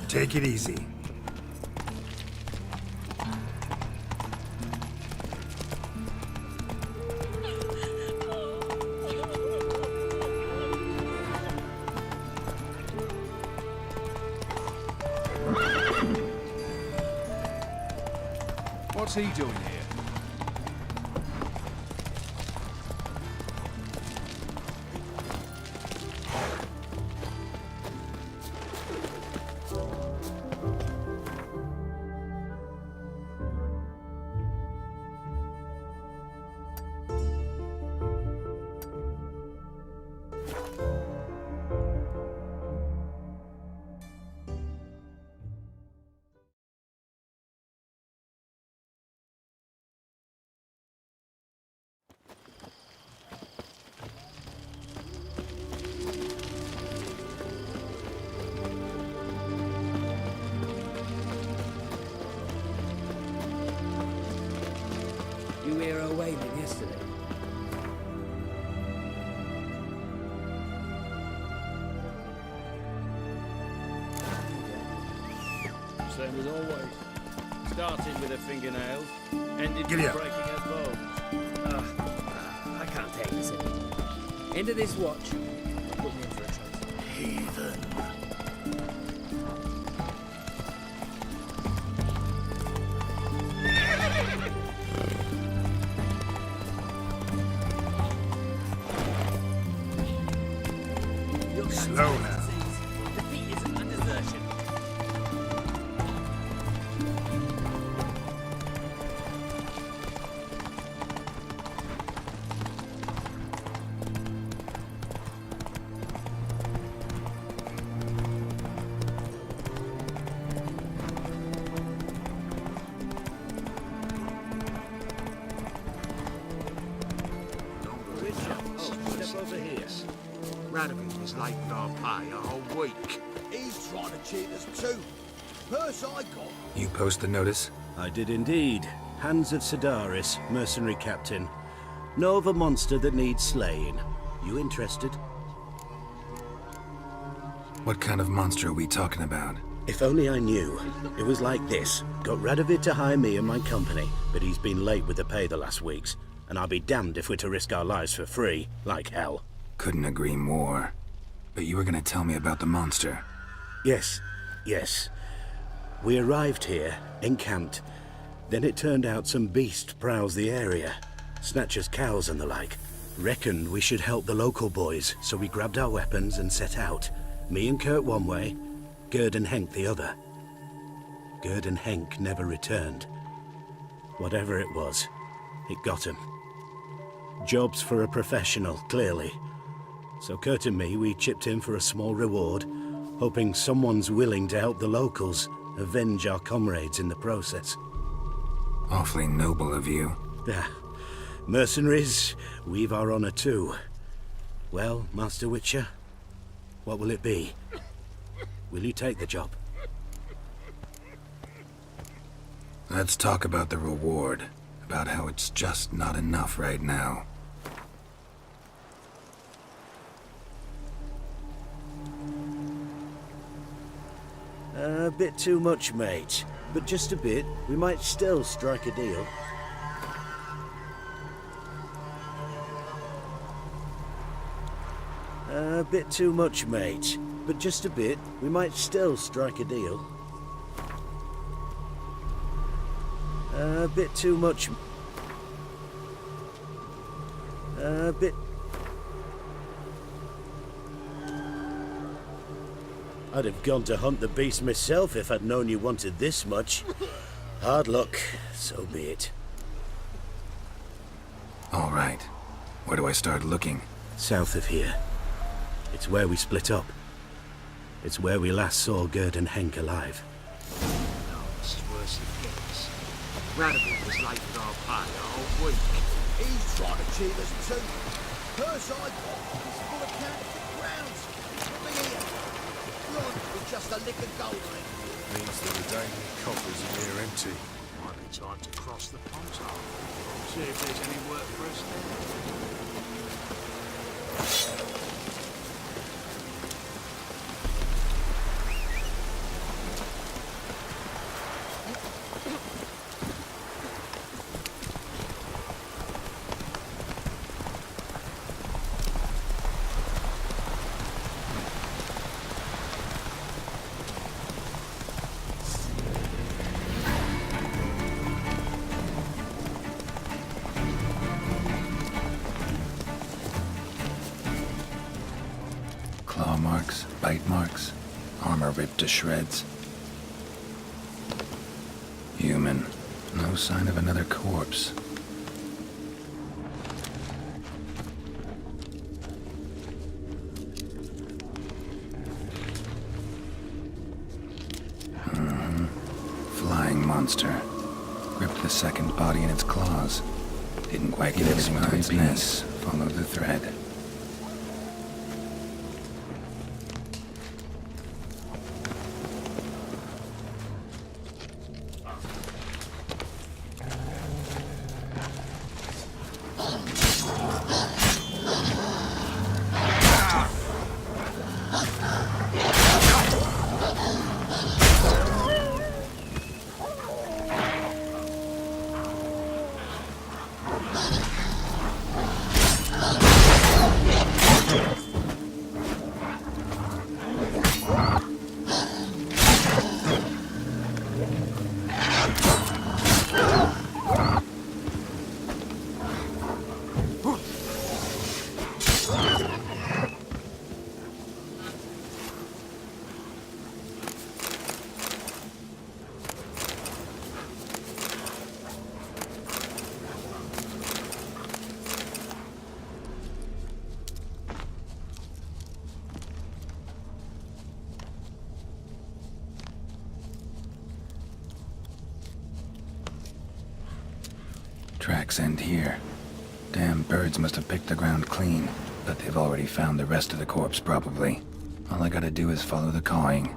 Take it easy. What's he doing here? You hear her wailing yesterday? Same as always. Started with her fingernails, ended Giddy with up. breaking her bones. I can't take this anymore. End of this watch. Put me in for a trace. Heathen. Slow now. Defeat isn't a desertion. Step over here. Radovid was late with our pay a whole week. He's trying to cheat us too. Purse I got. You post the notice? I did indeed. Hands of Sedaris, mercenary captain. Know of a monster that needs slaying. You interested? What kind of monster are we talking about? If only I knew. It was like this. Got Radovid to hire me and my company, but he's been late with the pay the last weeks. And I'll be damned if we're to risk our lives for free, like hell. Couldn't agree more. But you were gonna tell me about the monster. Yes. We arrived here, encamped. Then it turned out some beast prowls the area. Snatchers cows and the like. Reckoned we should help the local boys, so we grabbed our weapons and set out. Me and Kurt one way, Gerd and Henk the other. Gerd and Henk never returned. Whatever it was, it got him. Jobs for a professional, clearly. So Kurt and me, we chipped in for a small reward, hoping someone's willing to help the locals avenge our comrades in the process. Awfully noble of you. Mercenaries, we've our honor too. Well, Master Witcher, what will it be? Will you take the job? Let's talk about the reward. About how it's just not enough right now. A bit too much, mate. But just a bit. We might still strike a deal. A bit too much, mate. But just a bit. We might still strike a deal. A bit too much. A bit... I'd have gone to hunt the beast myself if I'd known you wanted this much. Hard luck, so be it. All right. Where do I start looking? South of here. It's where we split up. It's where we last saw Gerd and Henk alive. No, this is worse than it gets. Radovid was late with our pay a whole week. He's trying to cheat us too. Her side is full of counterfeit grounds. Look here. Ron with just a lick of gold on it. Means the REDengine coffers are near empty. Might be time to cross the pothole. See if there's any work for us there. Claw marks, bite marks, armor ripped to shreds. Human. No sign of another corpse. Flying monster. Gripped the second body in its claws. Didn't quite get everything to its nest. Followed the thread. Tracks end here. Damn birds must have picked the ground clean, but they've already found the rest of the corpse, probably. All I gotta do is follow the cawing.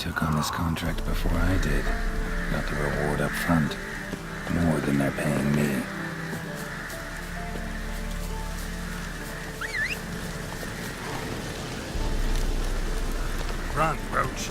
took on this contract before I did. Got the reward up front. More than they're paying me. Run, Roach.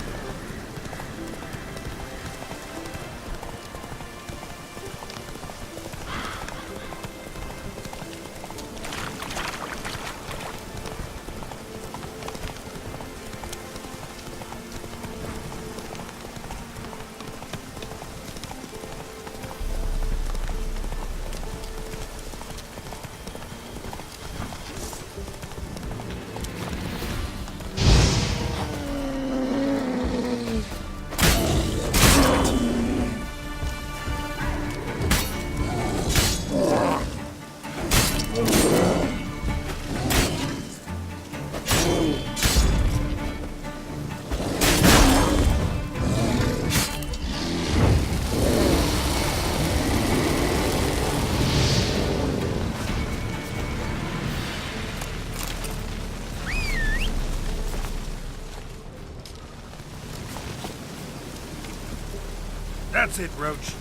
That's it, Roach.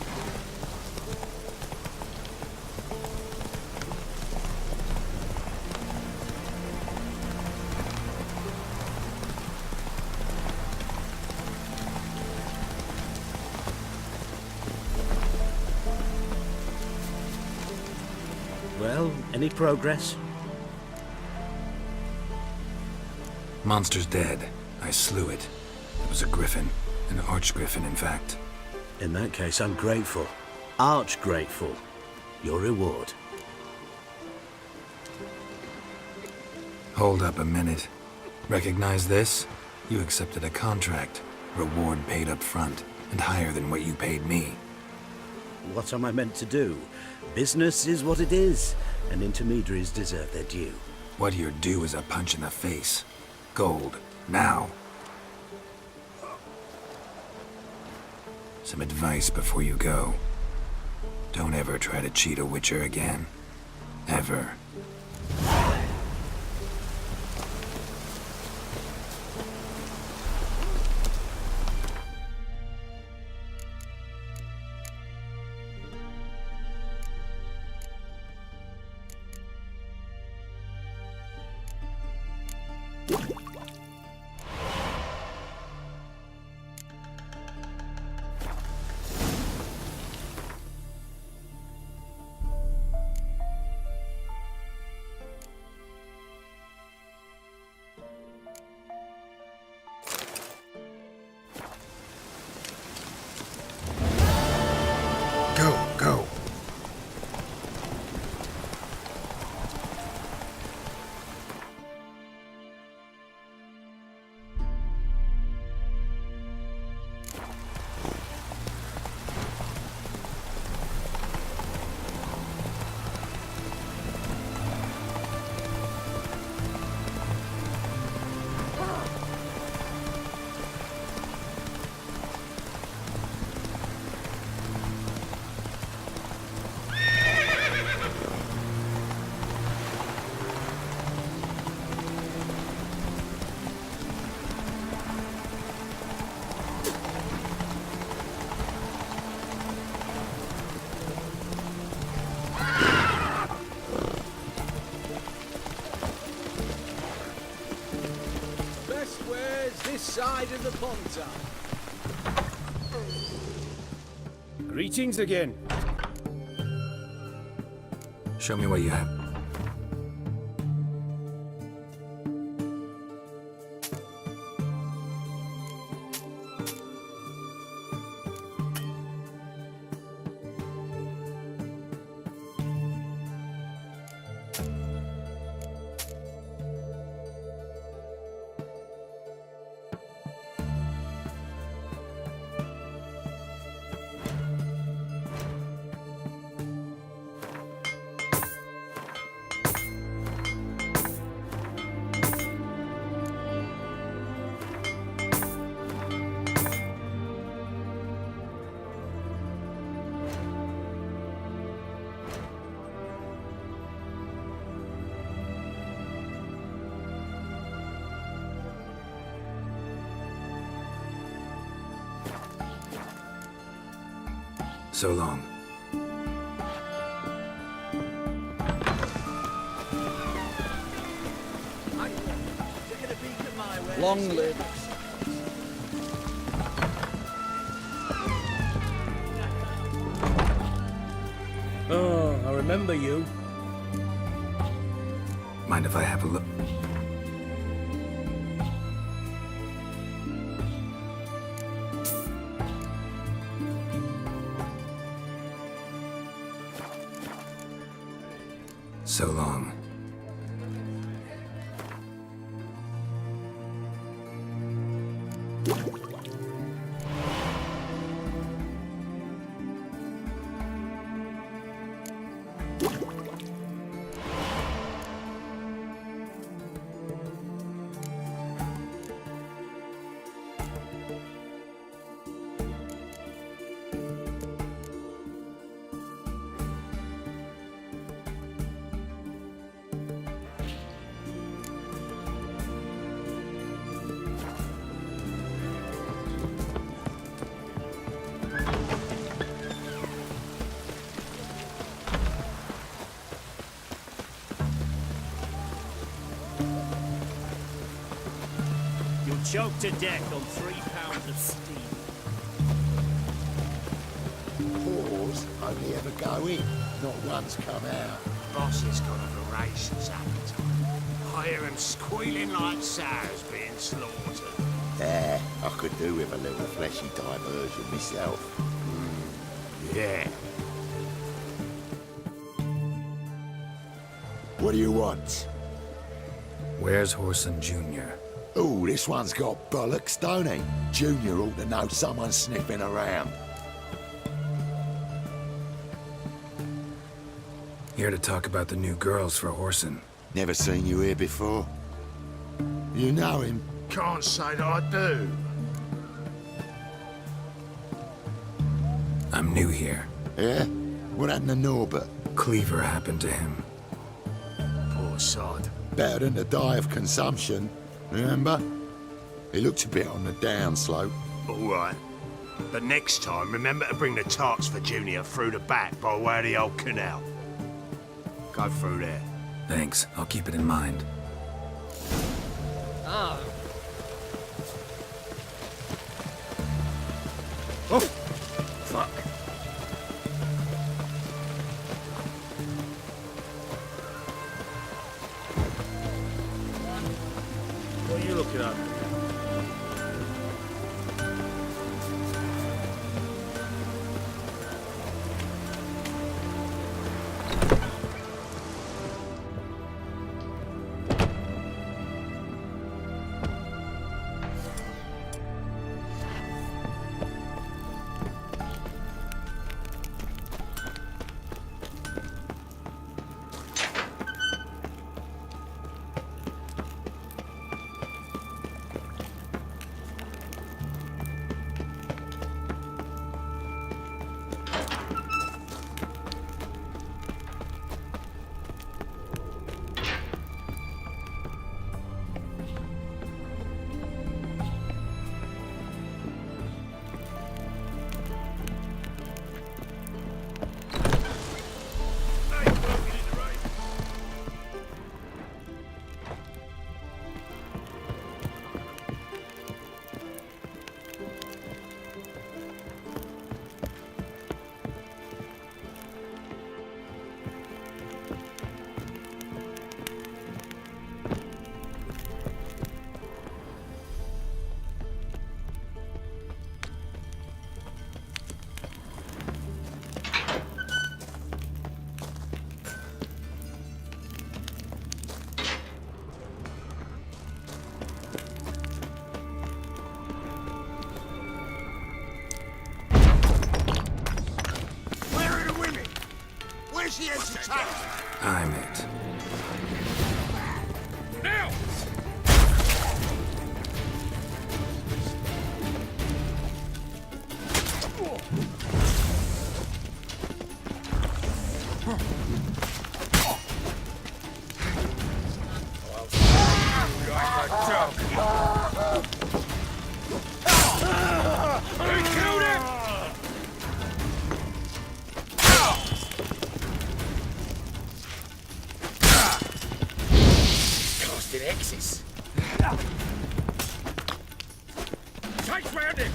Well, any progress? Monster's dead. I slew it. It was a griffin. An archgriffin, in fact. In that case, I'm grateful. Arch grateful. Your reward. Hold up a minute. Recognize this? You accepted a contract. Reward paid up front, and higher than what you paid me. What am I meant to do? Business is what it is, and intermediaries deserve their due. What you're due is a punch in the face. Gold. Now. Some advice before you go. Don't ever try to cheat a Witcher again. Ever. Go. Side of the Ponta. Greetings again. Show me what you have. So long. Long live. Oh, I remember you. Mind if I have a look? So long. Choked to death on 3 pounds of steam. Paws only ever go in, not once come out. Boss has got a voracious appetite. I hear him squealing like sows being slaughtered. Yeah, I could do with a little fleshy diversion myself. Yeah. What do you want? Where's Horson Jr.? Oh, this one's got bollocks, don't he? Junior ought to know someone's sniffing around. Here to talk about the new girls for Horson. Never seen you here before. You know him? Can't say that I do. I'm new here. Yeah? What happened to Norbert? Cleaver happened to him. Poor sod. Better than to die of consumption. Remember? He looked a bit on the downslope. All right. But next time, remember to bring the tarts for Junior through the back by way of the old canal. Go through there. Thanks. I'll keep it in mind. Ah. Oh! Fuck. What are you looking at? Where's the entertainment? I'm it. Now! Nexus. Tight round him.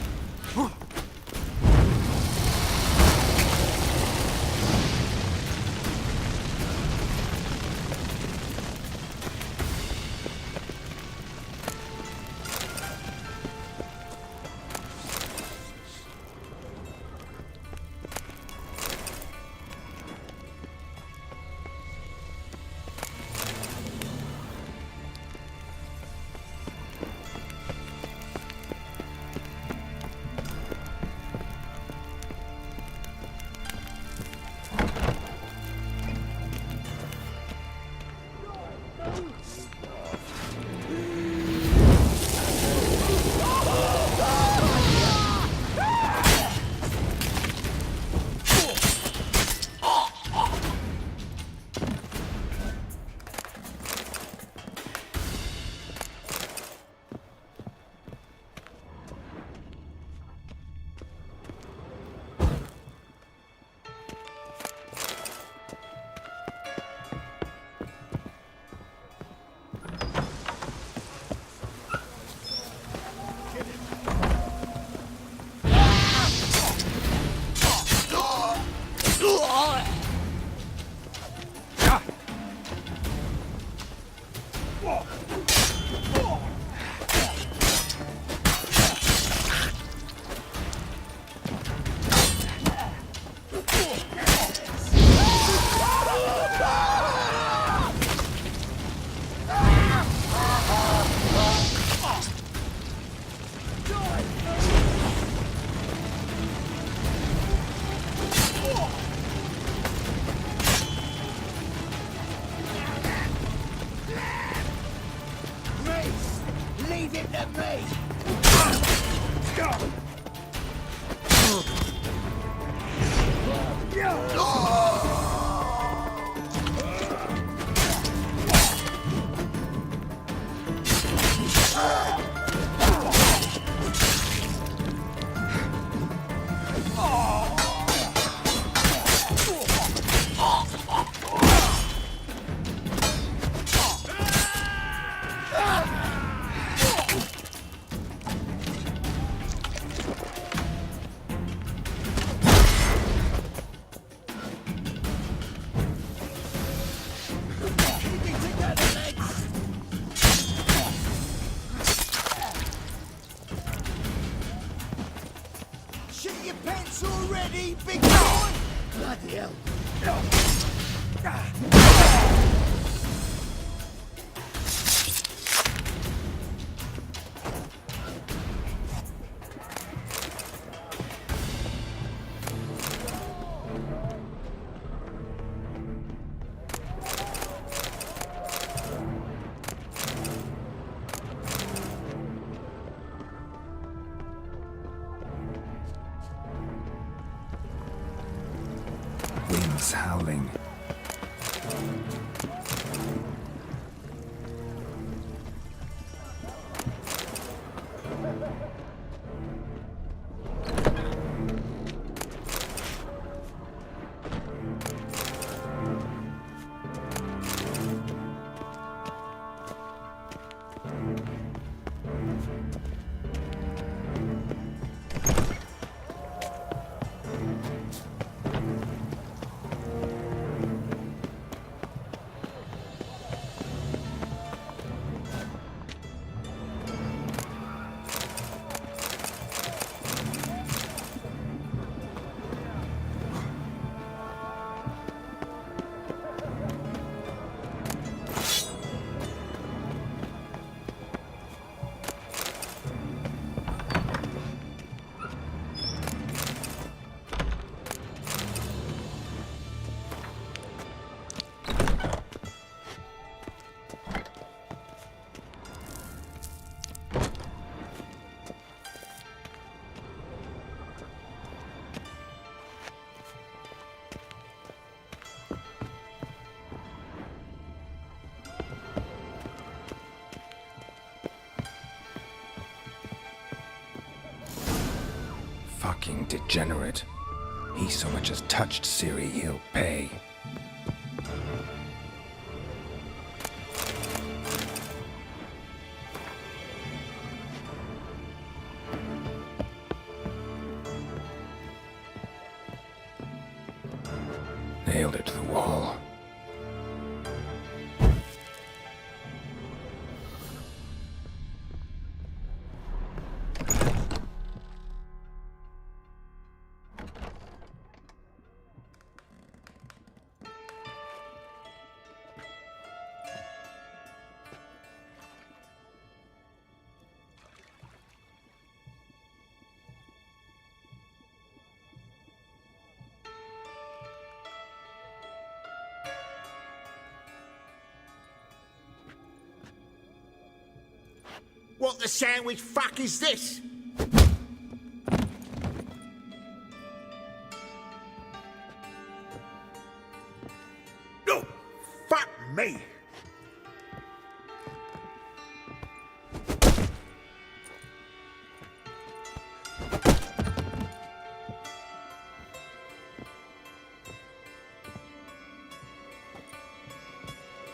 Winds howling. Fucking degenerate. He so much as touched Ciri, he'll pay. Nailed it to the wall. What the sandwich fuck is this? No! Fuck me!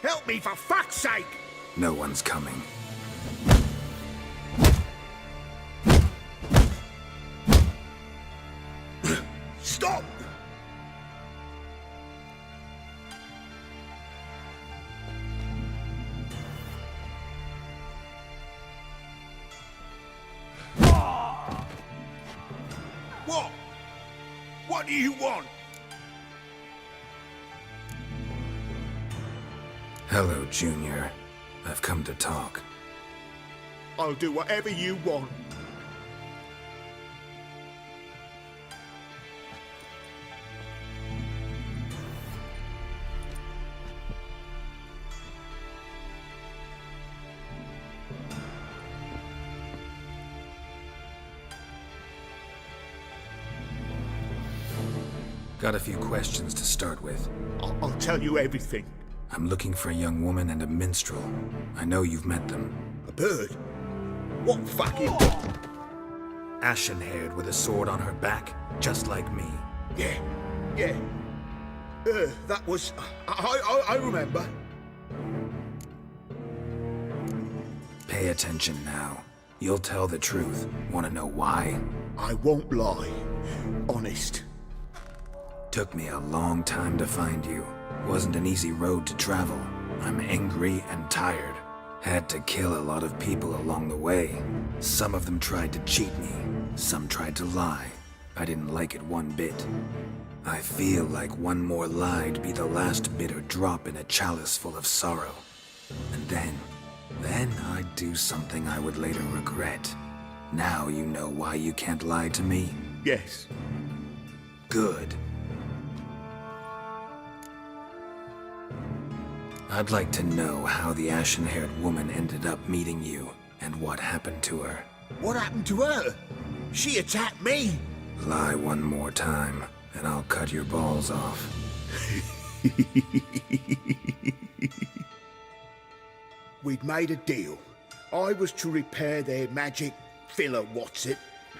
Help me for fuck's sake! No one's coming. Stop! What? What do you want? Hello, Junior. I've come to talk. I'll do whatever you want. Got a few questions to start with. I'll tell you everything. I'm looking for a young woman and a minstrel. I know you've met them. A bird? What fucking... Ashen-haired with a sword on her back, just like me. Yeah. That was... I remember. Pay attention now. You'll tell the truth. Want to know why? I won't lie. Honest. Took me a long time to find you. Wasn't an easy road to travel. I'm angry and tired. Had to kill a lot of people along the way. Some of them tried to cheat me. Some tried to lie. I didn't like it one bit. I feel like one more lie'd be the last bitter drop in a chalice full of sorrow. And then I'd do something I would later regret. Now you know why you can't lie to me? Yes. Good. I'd like to know how the ashen-haired woman ended up meeting you, and what happened to her. What happened to her? She attacked me! Lie one more time, and I'll cut your balls off. We'd made a deal. I was to repair their magic filler,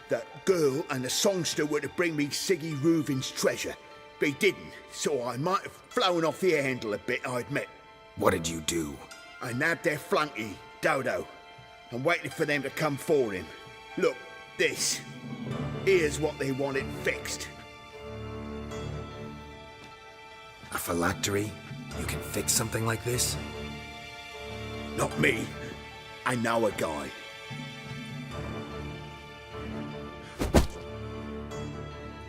That girl and the songster were to bring me Siggy Reuven's treasure. They didn't, so I might have flown off the handle a bit, I admit. What did you do? I nabbed their flunky, Dodo, and waited for them to come for him. Look, this. Here's what they wanted fixed. A phylactery? You can fix something like this? Not me. I know a guy.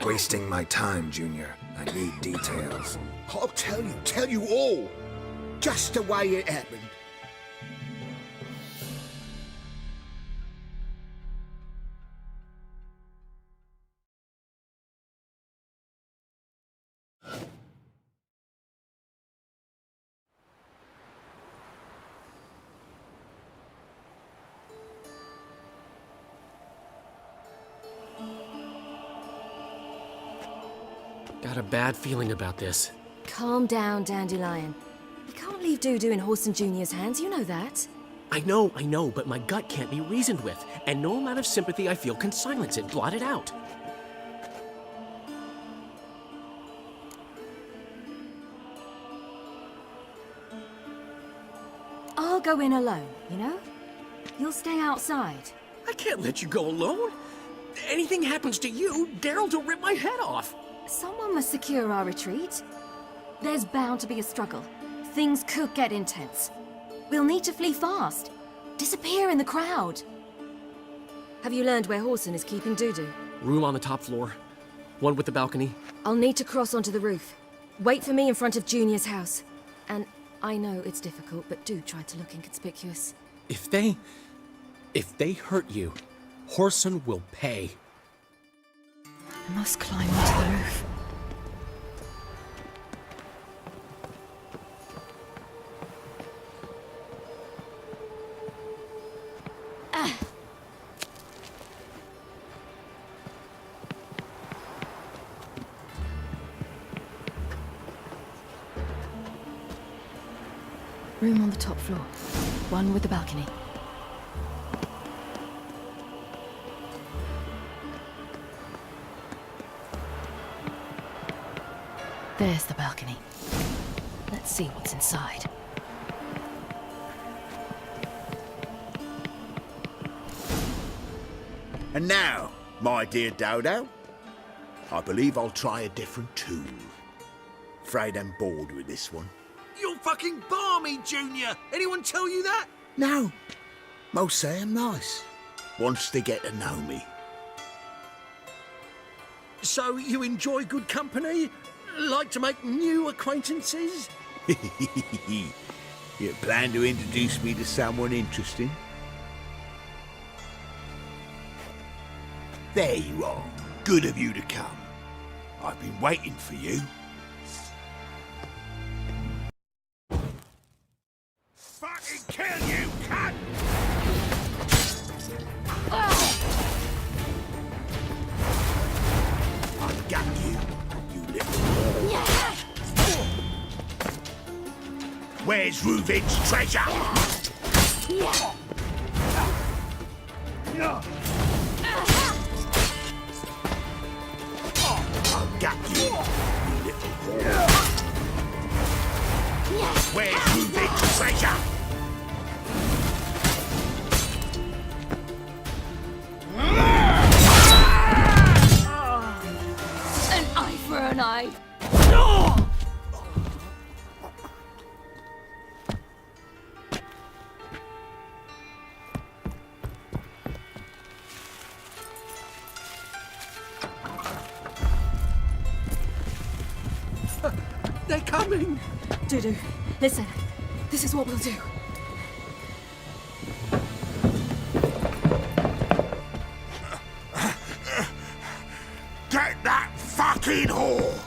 Wasting my time, Junior. I need details. I'll tell you all. Just the way it happened. Got a bad feeling about this. Calm down, Dandelion. You can't leave Dudu in Horson Jr.'s hands, you know that. I know, but my gut can't be reasoned with, and no amount of sympathy I feel can silence it, blot it out. I'll go in alone, you know? You'll stay outside. I can't let you go alone. Anything happens to you, Daryl'll rip my head off. Someone must secure our retreat. There's bound to be a struggle. Things could get intense. We'll need to flee fast. Disappear in the crowd. Have you learned where Horson is keeping Dudu? Room on the top floor. One with the balcony. I'll need to cross onto the roof. Wait for me in front of Junior's house. And I know it's difficult, but do try to look inconspicuous. If they hurt you, Horson will pay. I must climb onto the roof. Room on the top floor. One with the balcony. There's the balcony. Let's see what's inside. And now, my dear Dodo, I believe I'll try a different tune. Afraid I'm bored with this one. You're fucking balmy, Junior! Anyone tell you that? No, most say I'm nice. Once they get to know me. So you enjoy good company? Like to make new acquaintances? You plan to introduce me to someone interesting? There you are. Good of you to come. I've been waiting for you. Fucking kill you, cunt! I've got you, you little... Yeah. Where's Reuven's treasure? Yeah. I've got you, you little whore. Where's Reuven's treasure? An eye for an eye. They're coming! Dudu, listen. This is what we'll do. Get that fucking whore!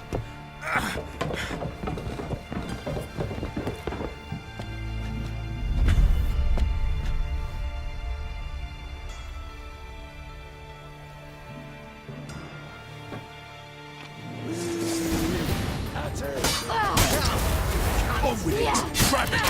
On with it! Grab it!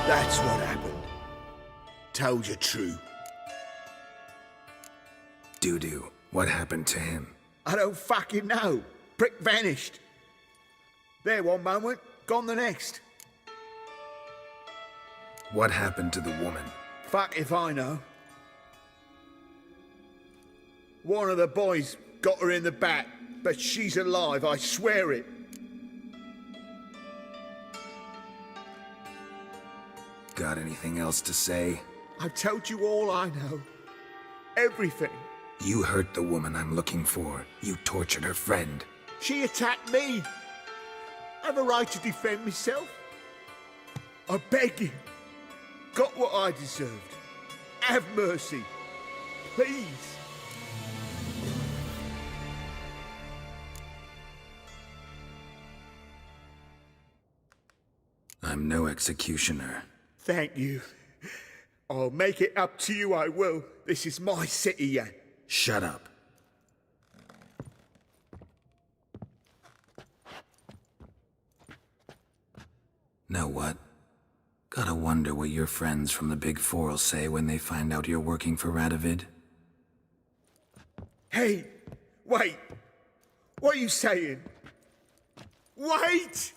That's what happened. Told you true. Doo-doo, what happened to him? I don't fucking know. Prick vanished. There one moment, gone the next. What happened to the woman? Fuck if I know. One of the boys got her in the back, but she's alive, I swear it. Got anything else to say? I've told you all I know. Everything. You hurt the woman I'm looking for. You tortured her friend. She attacked me. I have a right to defend myself. I beg you. Got what I deserved. Have mercy. Please. I'm no executioner. Thank you. I'll make it up to you, I will. This is my city, Jan. Shut up. Know what? Gotta wonder what your friends from the Big Four will say when they find out you're working for Radovid. Hey, wait. What are you saying? Wait!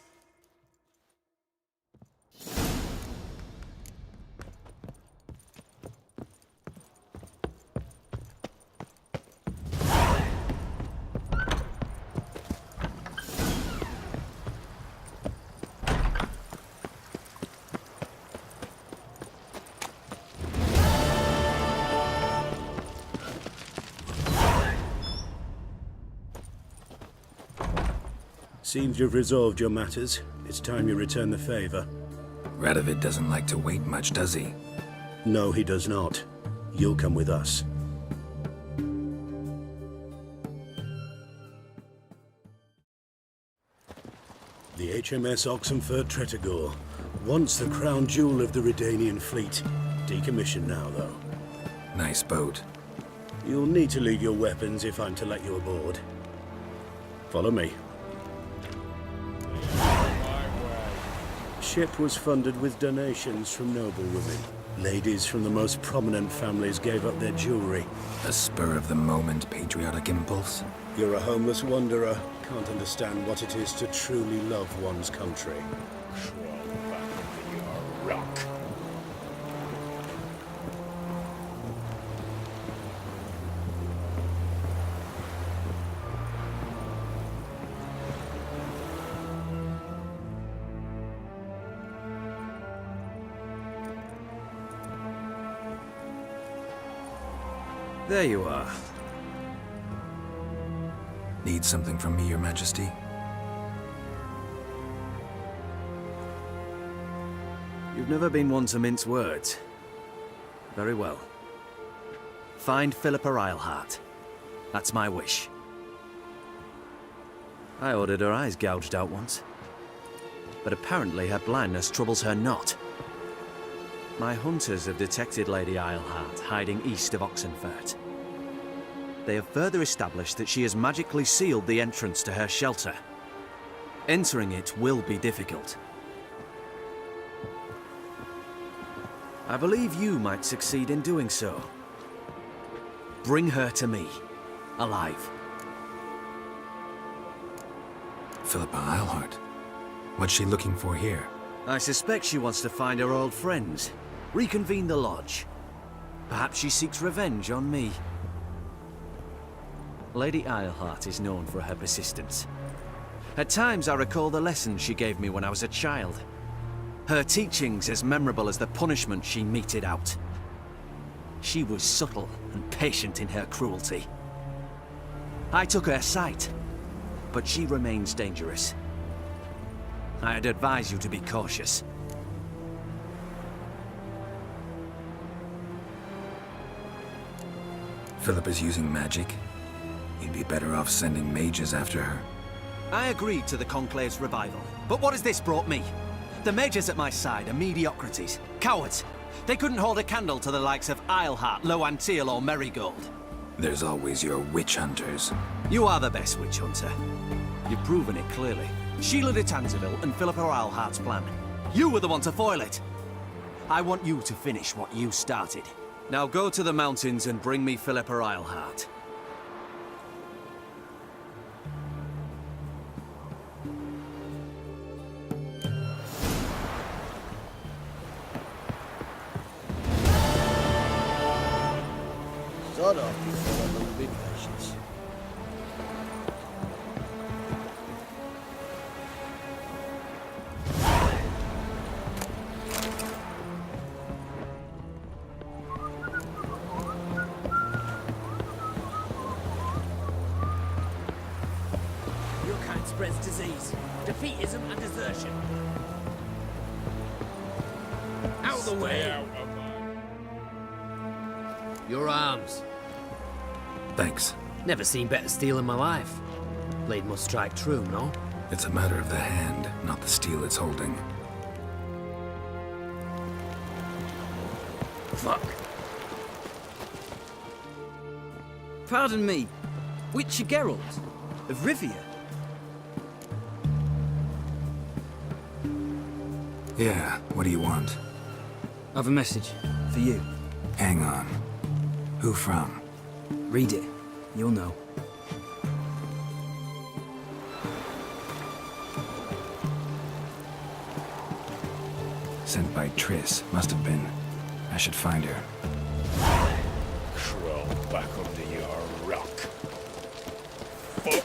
Seems you've resolved your matters. It's time you return the favor. Radovid doesn't like to wait much, does he? No, he does not. You'll come with us. The HMS Oxenford Tretogor. Once the crown jewel of the Redanian fleet. Decommissioned now, though. Nice boat. You'll need to leave your weapons if I'm to let you aboard. Follow me. Ship was funded with donations from noble women. Ladies from the most prominent families gave up their jewelry. A spur-of-the-moment patriotic impulse? You're a homeless wanderer. Can't understand what it is to truly love one's country. Crawl back into your rock. There you are. Need something from me, Your Majesty? You've never been one to mince words. Very well. Find Philippa Eilhart. That's my wish. I ordered her eyes gouged out once. But apparently her blindness troubles her not. My hunters have detected Lady Eilhart hiding east of Oxenfurt. They have further established that she has magically sealed the entrance to her shelter. Entering it will be difficult. I believe you might succeed in doing so. Bring her to me, alive. Philippa Eilhart. What's she looking for here? I suspect she wants to find her old friends, reconvene the lodge. Perhaps she seeks revenge on me. Lady Eilhart is known for her persistence. At times I recall the lessons she gave me when I was a child. Her teachings as memorable as the punishment she meted out. She was subtle and patient in her cruelty. I took her sight, but she remains dangerous. I'd advise you to be cautious. Philippa's using magic. You'd be better off sending mages after her. I agreed to the Conclave's revival, but what has this brought me? The mages at my side are mediocrities, cowards. They couldn't hold a candle to the likes of Eilhart, Loantil, or Merigold. There's always your witch hunters. You are the best witch hunter. You've proven it clearly. Sheila de Tanzeville and Philippa Eilhart's plan. You were the one to foil it. I want you to finish what you started. Now go to the mountains and bring me Philippa Eilhart. Start off before a little bit patience. Your kind spreads disease, defeatism, and desertion. Out of the way! Your arms. Thanks. Never seen better steel in my life. Blade must strike true, no? It's a matter of the hand, not the steel it's holding. Fuck. Pardon me, Witcher Geralt of Rivia? Yeah, what do you want? I've a message for you. Hang on. Who from? Read it. You'll know. Sent by Triss, must have been. I should find her. Crawl back under your rock. Fuck.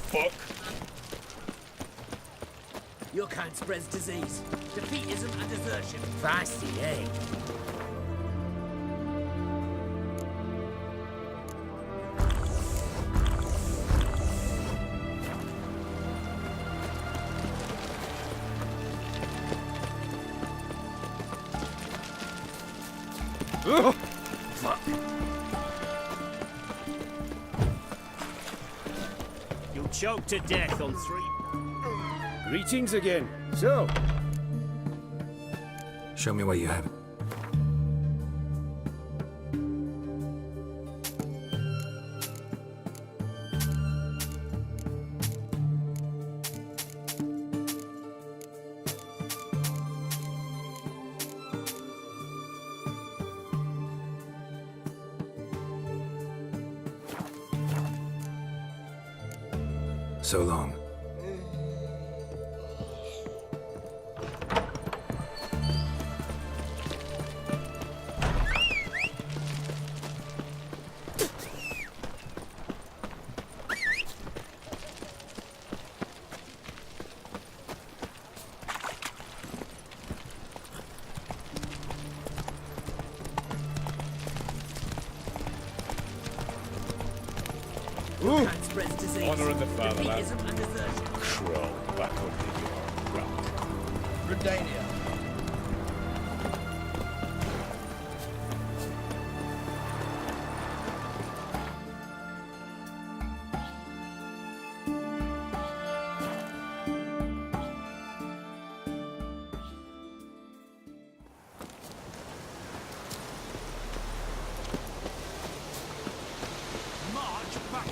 Fuck. Your kind spreads disease, defeatism, and desertion. Feisty, eh? Fuck. You'll choke to death on 3. Greetings again. So, Show me what you have. So long. Your kind spreads disease, Honor in the fatherland. defeatism, and desertion. Crawl back under your rock. Redania.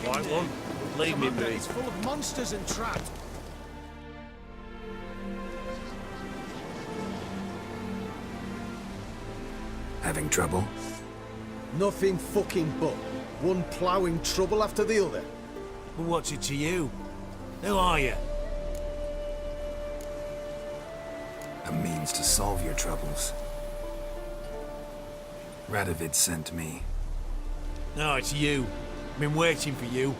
Right one. Leave me be. It's full of monsters and traps. Having trouble? Nothing fucking but. One ploughing trouble after the other. But what's it to you? Who are you? A means to solve your troubles. Radovid sent me. No, it's you. Been waiting for you.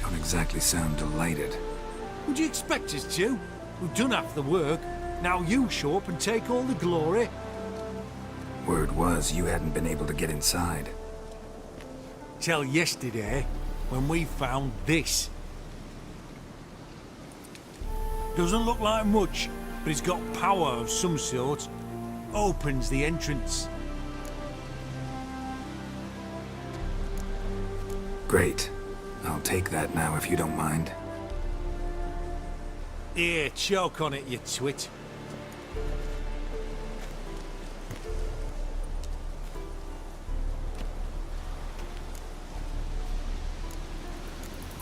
Don't exactly sound delighted. Would you expect us to? We've done half the work. Now you show up and take all the glory. Word was you hadn't been able to get inside. Till yesterday, when we found this. Doesn't look like much, but it's got power of some sort. Opens the entrance. Great. I'll take that now if you don't mind. Here, choke on it, you twit.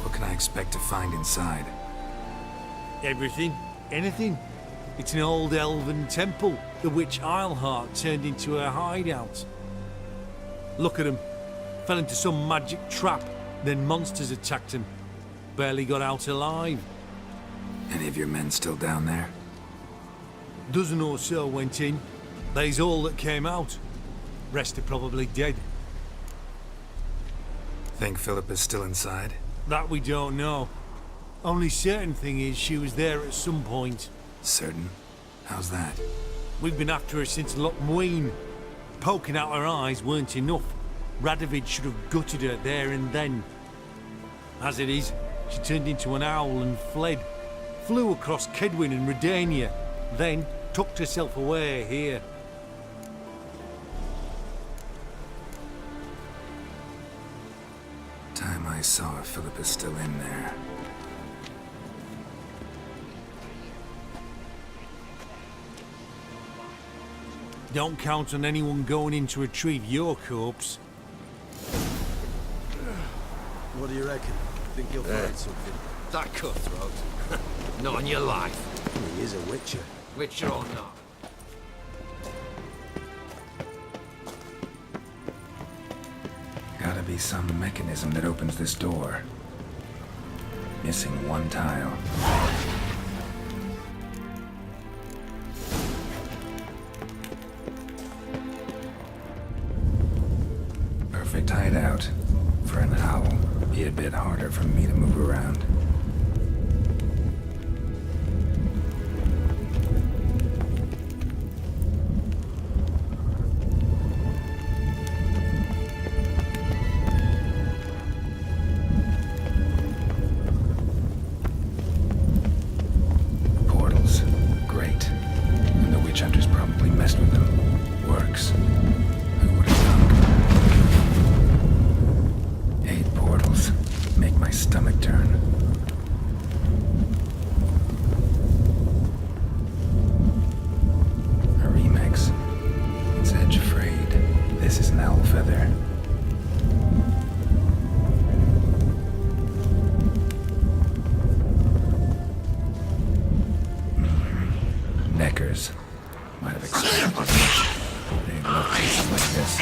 What can I expect to find inside? Everything. Anything. It's an old elven temple, the witch Isleheart turned into a hideout. Look at him. Fell into some magic trap, then monsters attacked him. Barely got out alive. Any of your men still down there? Dozen or so went in. They's all that came out. Rest are probably dead. Think Philip is still inside? That we don't know. Only certain thing is she was there at some point. Certain? How's that? We've been after her since Lochmuin. Poking out her eyes weren't enough. Radovid should have gutted her there and then. As it is, she turned into an owl and fled. Flew across Kedwin and Redania, then tucked herself away here. Time I saw her, Philip is still in there. Don't count on anyone going in to retrieve your corpse. What do you reckon? Think you'll find something? That cutthroat. Not on your life. He is a witcher. Witcher or not. Gotta be some mechanism that opens this door. Missing one tile. Perfect hideout. For an owl, be a bit harder for me to move around. Portals. Great. And the witch hunters probably messed with them. Works. Who would have thunk? 8 portals. Make my stomach turn. A remix. It's edge frayed. This is an owl feather. Neckers. Might have expected they'd love pieces like this.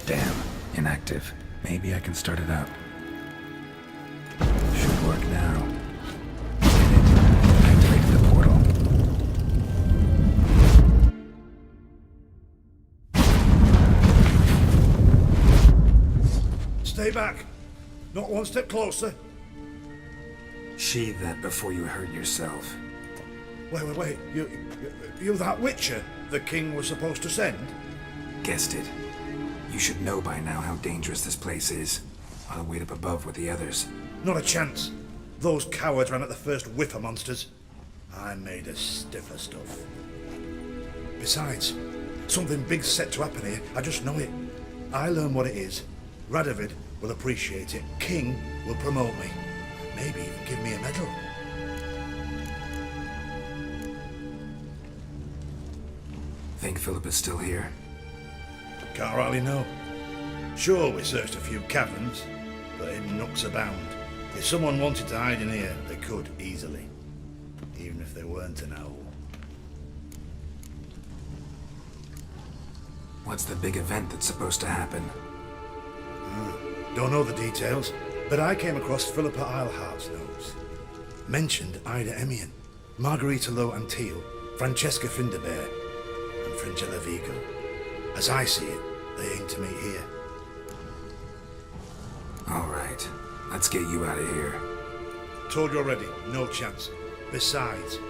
Damn, inactive. Maybe I can start it up. Should work now. Did it. Activated the portal. Stay back. Not one step closer. Sheathe that before you hurt yourself. Wait. You that witcher the king was supposed to send? Guessed it. You should know by now how dangerous this place is. I'll wait up above with the others. Not a chance. Those cowards ran at the first whiff of monsters. I'm made of stiffer stuff. Besides, something big's set to happen here. I just know it. I learn what it is. Radovid will appreciate it. King will promote me. Maybe even give me a medal. Think Philip is still here? Can't rightly know. Sure, we searched a few caverns, but in nooks abound. If someone wanted to hide in here, they could easily. Even if they weren't an owl. What's the big event that's supposed to happen? Don't know the details, but I came across Philippa Eilhart's notes. Mentioned Ida Emian, Margarita Lo Antio, Francesca Finderbear, and Fringilla Vigo. As I see it, they aim to meet here. All right, let's get you out of here. Told you already, no chance. Besides,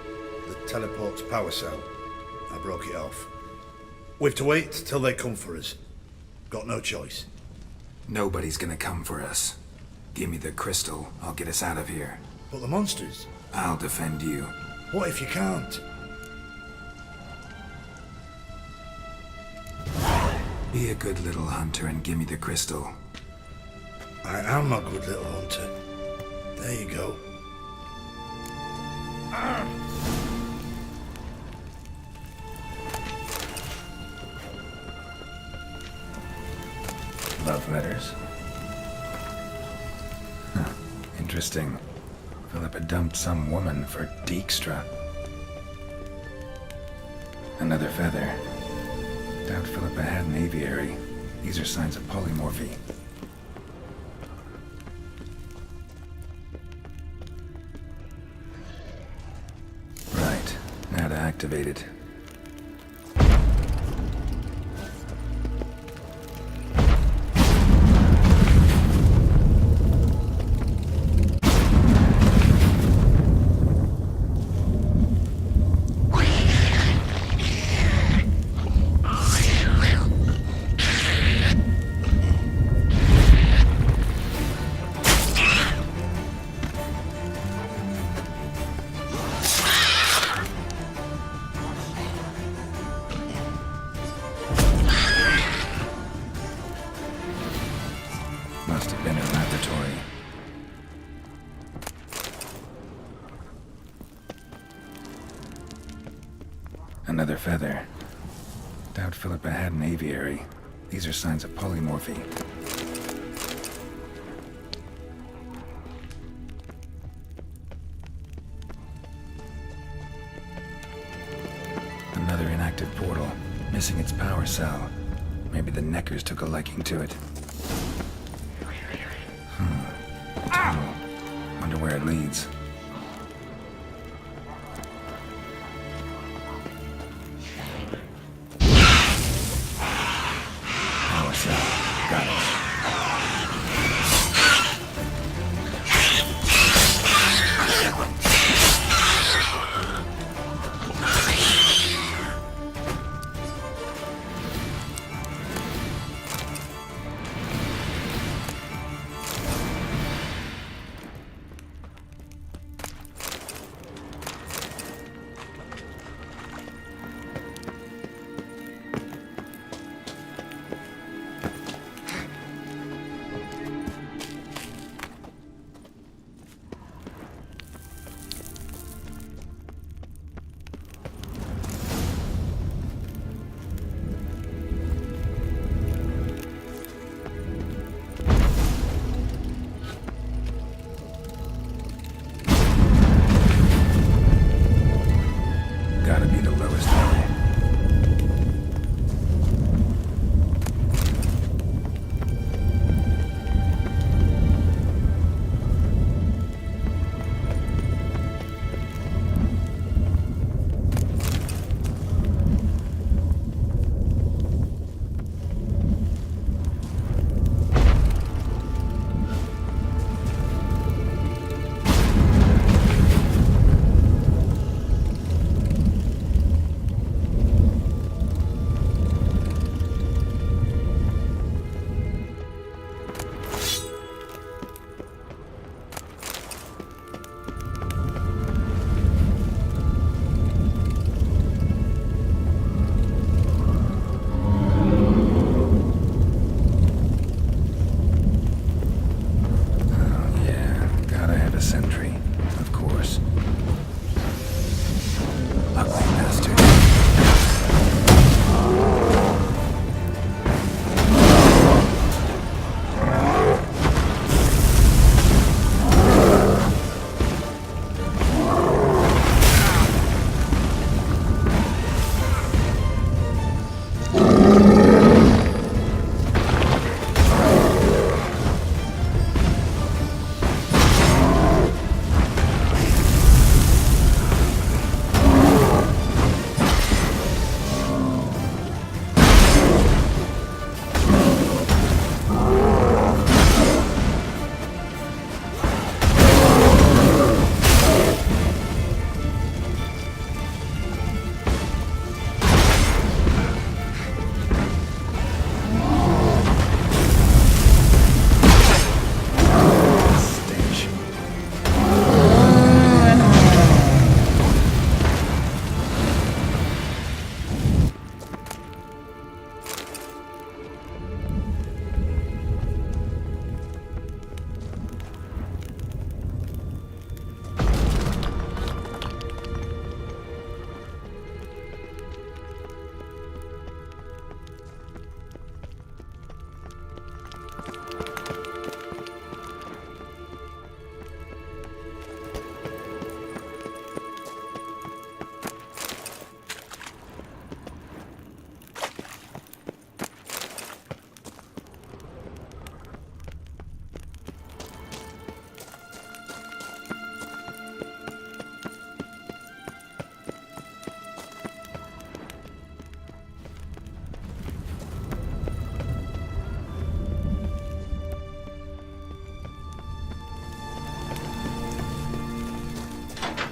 the teleport's power cell. I broke it off. We've to wait till they come for us. Got no choice. Nobody's gonna come for us. Give me the crystal, I'll get us out of here. But the monsters? I'll defend you. What if you can't? Be a good little hunter and give me the crystal. I am a good little hunter. There you go. Love letters. Huh. Interesting. Philippa dumped some woman for Dijkstra. Another feather. Doubt Philippa had an aviary. These are signs of polymorphy. Right. Now to activate it. Must have been a laboratory. Another feather. Doubt Philippa had an aviary. These are signs of polymorphy. Another inactive portal. Missing its power cell. Maybe the Neckers took a liking to it. Wonder where it leads. Power cell. Got it.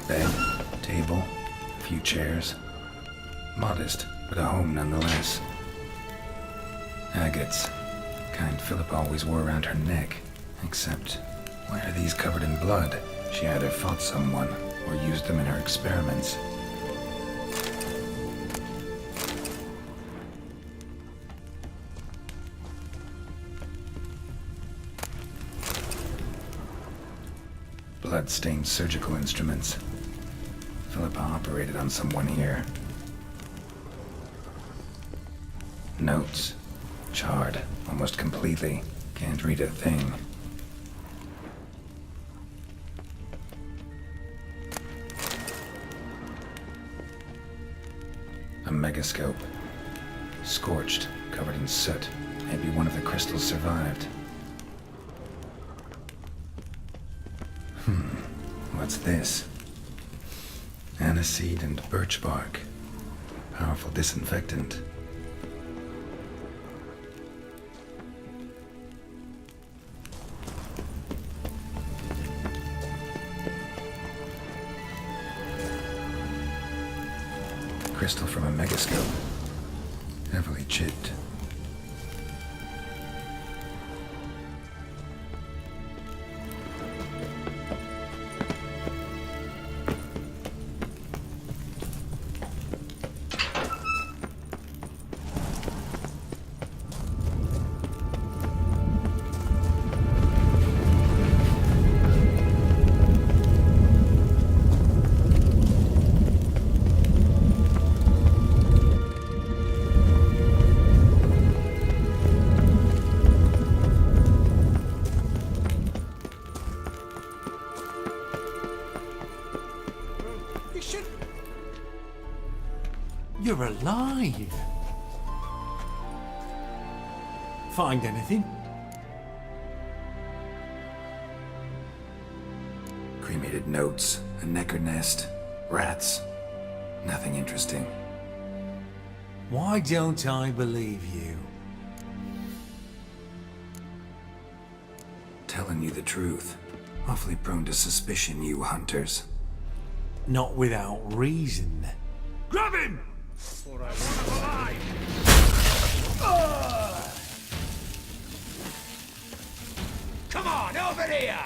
bed, table, a few chairs. Modest, but a home nonetheless. Agates. Kind Philip always wore around her neck. Except, why are these covered in blood? She either fought someone, or used them in her experiments. Blood-stained surgical instruments. Philippa operated on someone here. Notes. Charred, almost completely. Can't read a thing. A megascope. Scorched, covered in soot. Maybe one of the crystals survived. What's this? Aniseed and birch bark. Powerful disinfectant. Crystal from a megascope. Heavily chipped. You're alive! Find anything? Cremated notes, a necker nest, rats. Nothing interesting. Why don't I believe you? Telling you the truth. Awfully prone to suspicion, you hunters. Not without reason. Grab him! Or I want him alive! Come on, over here!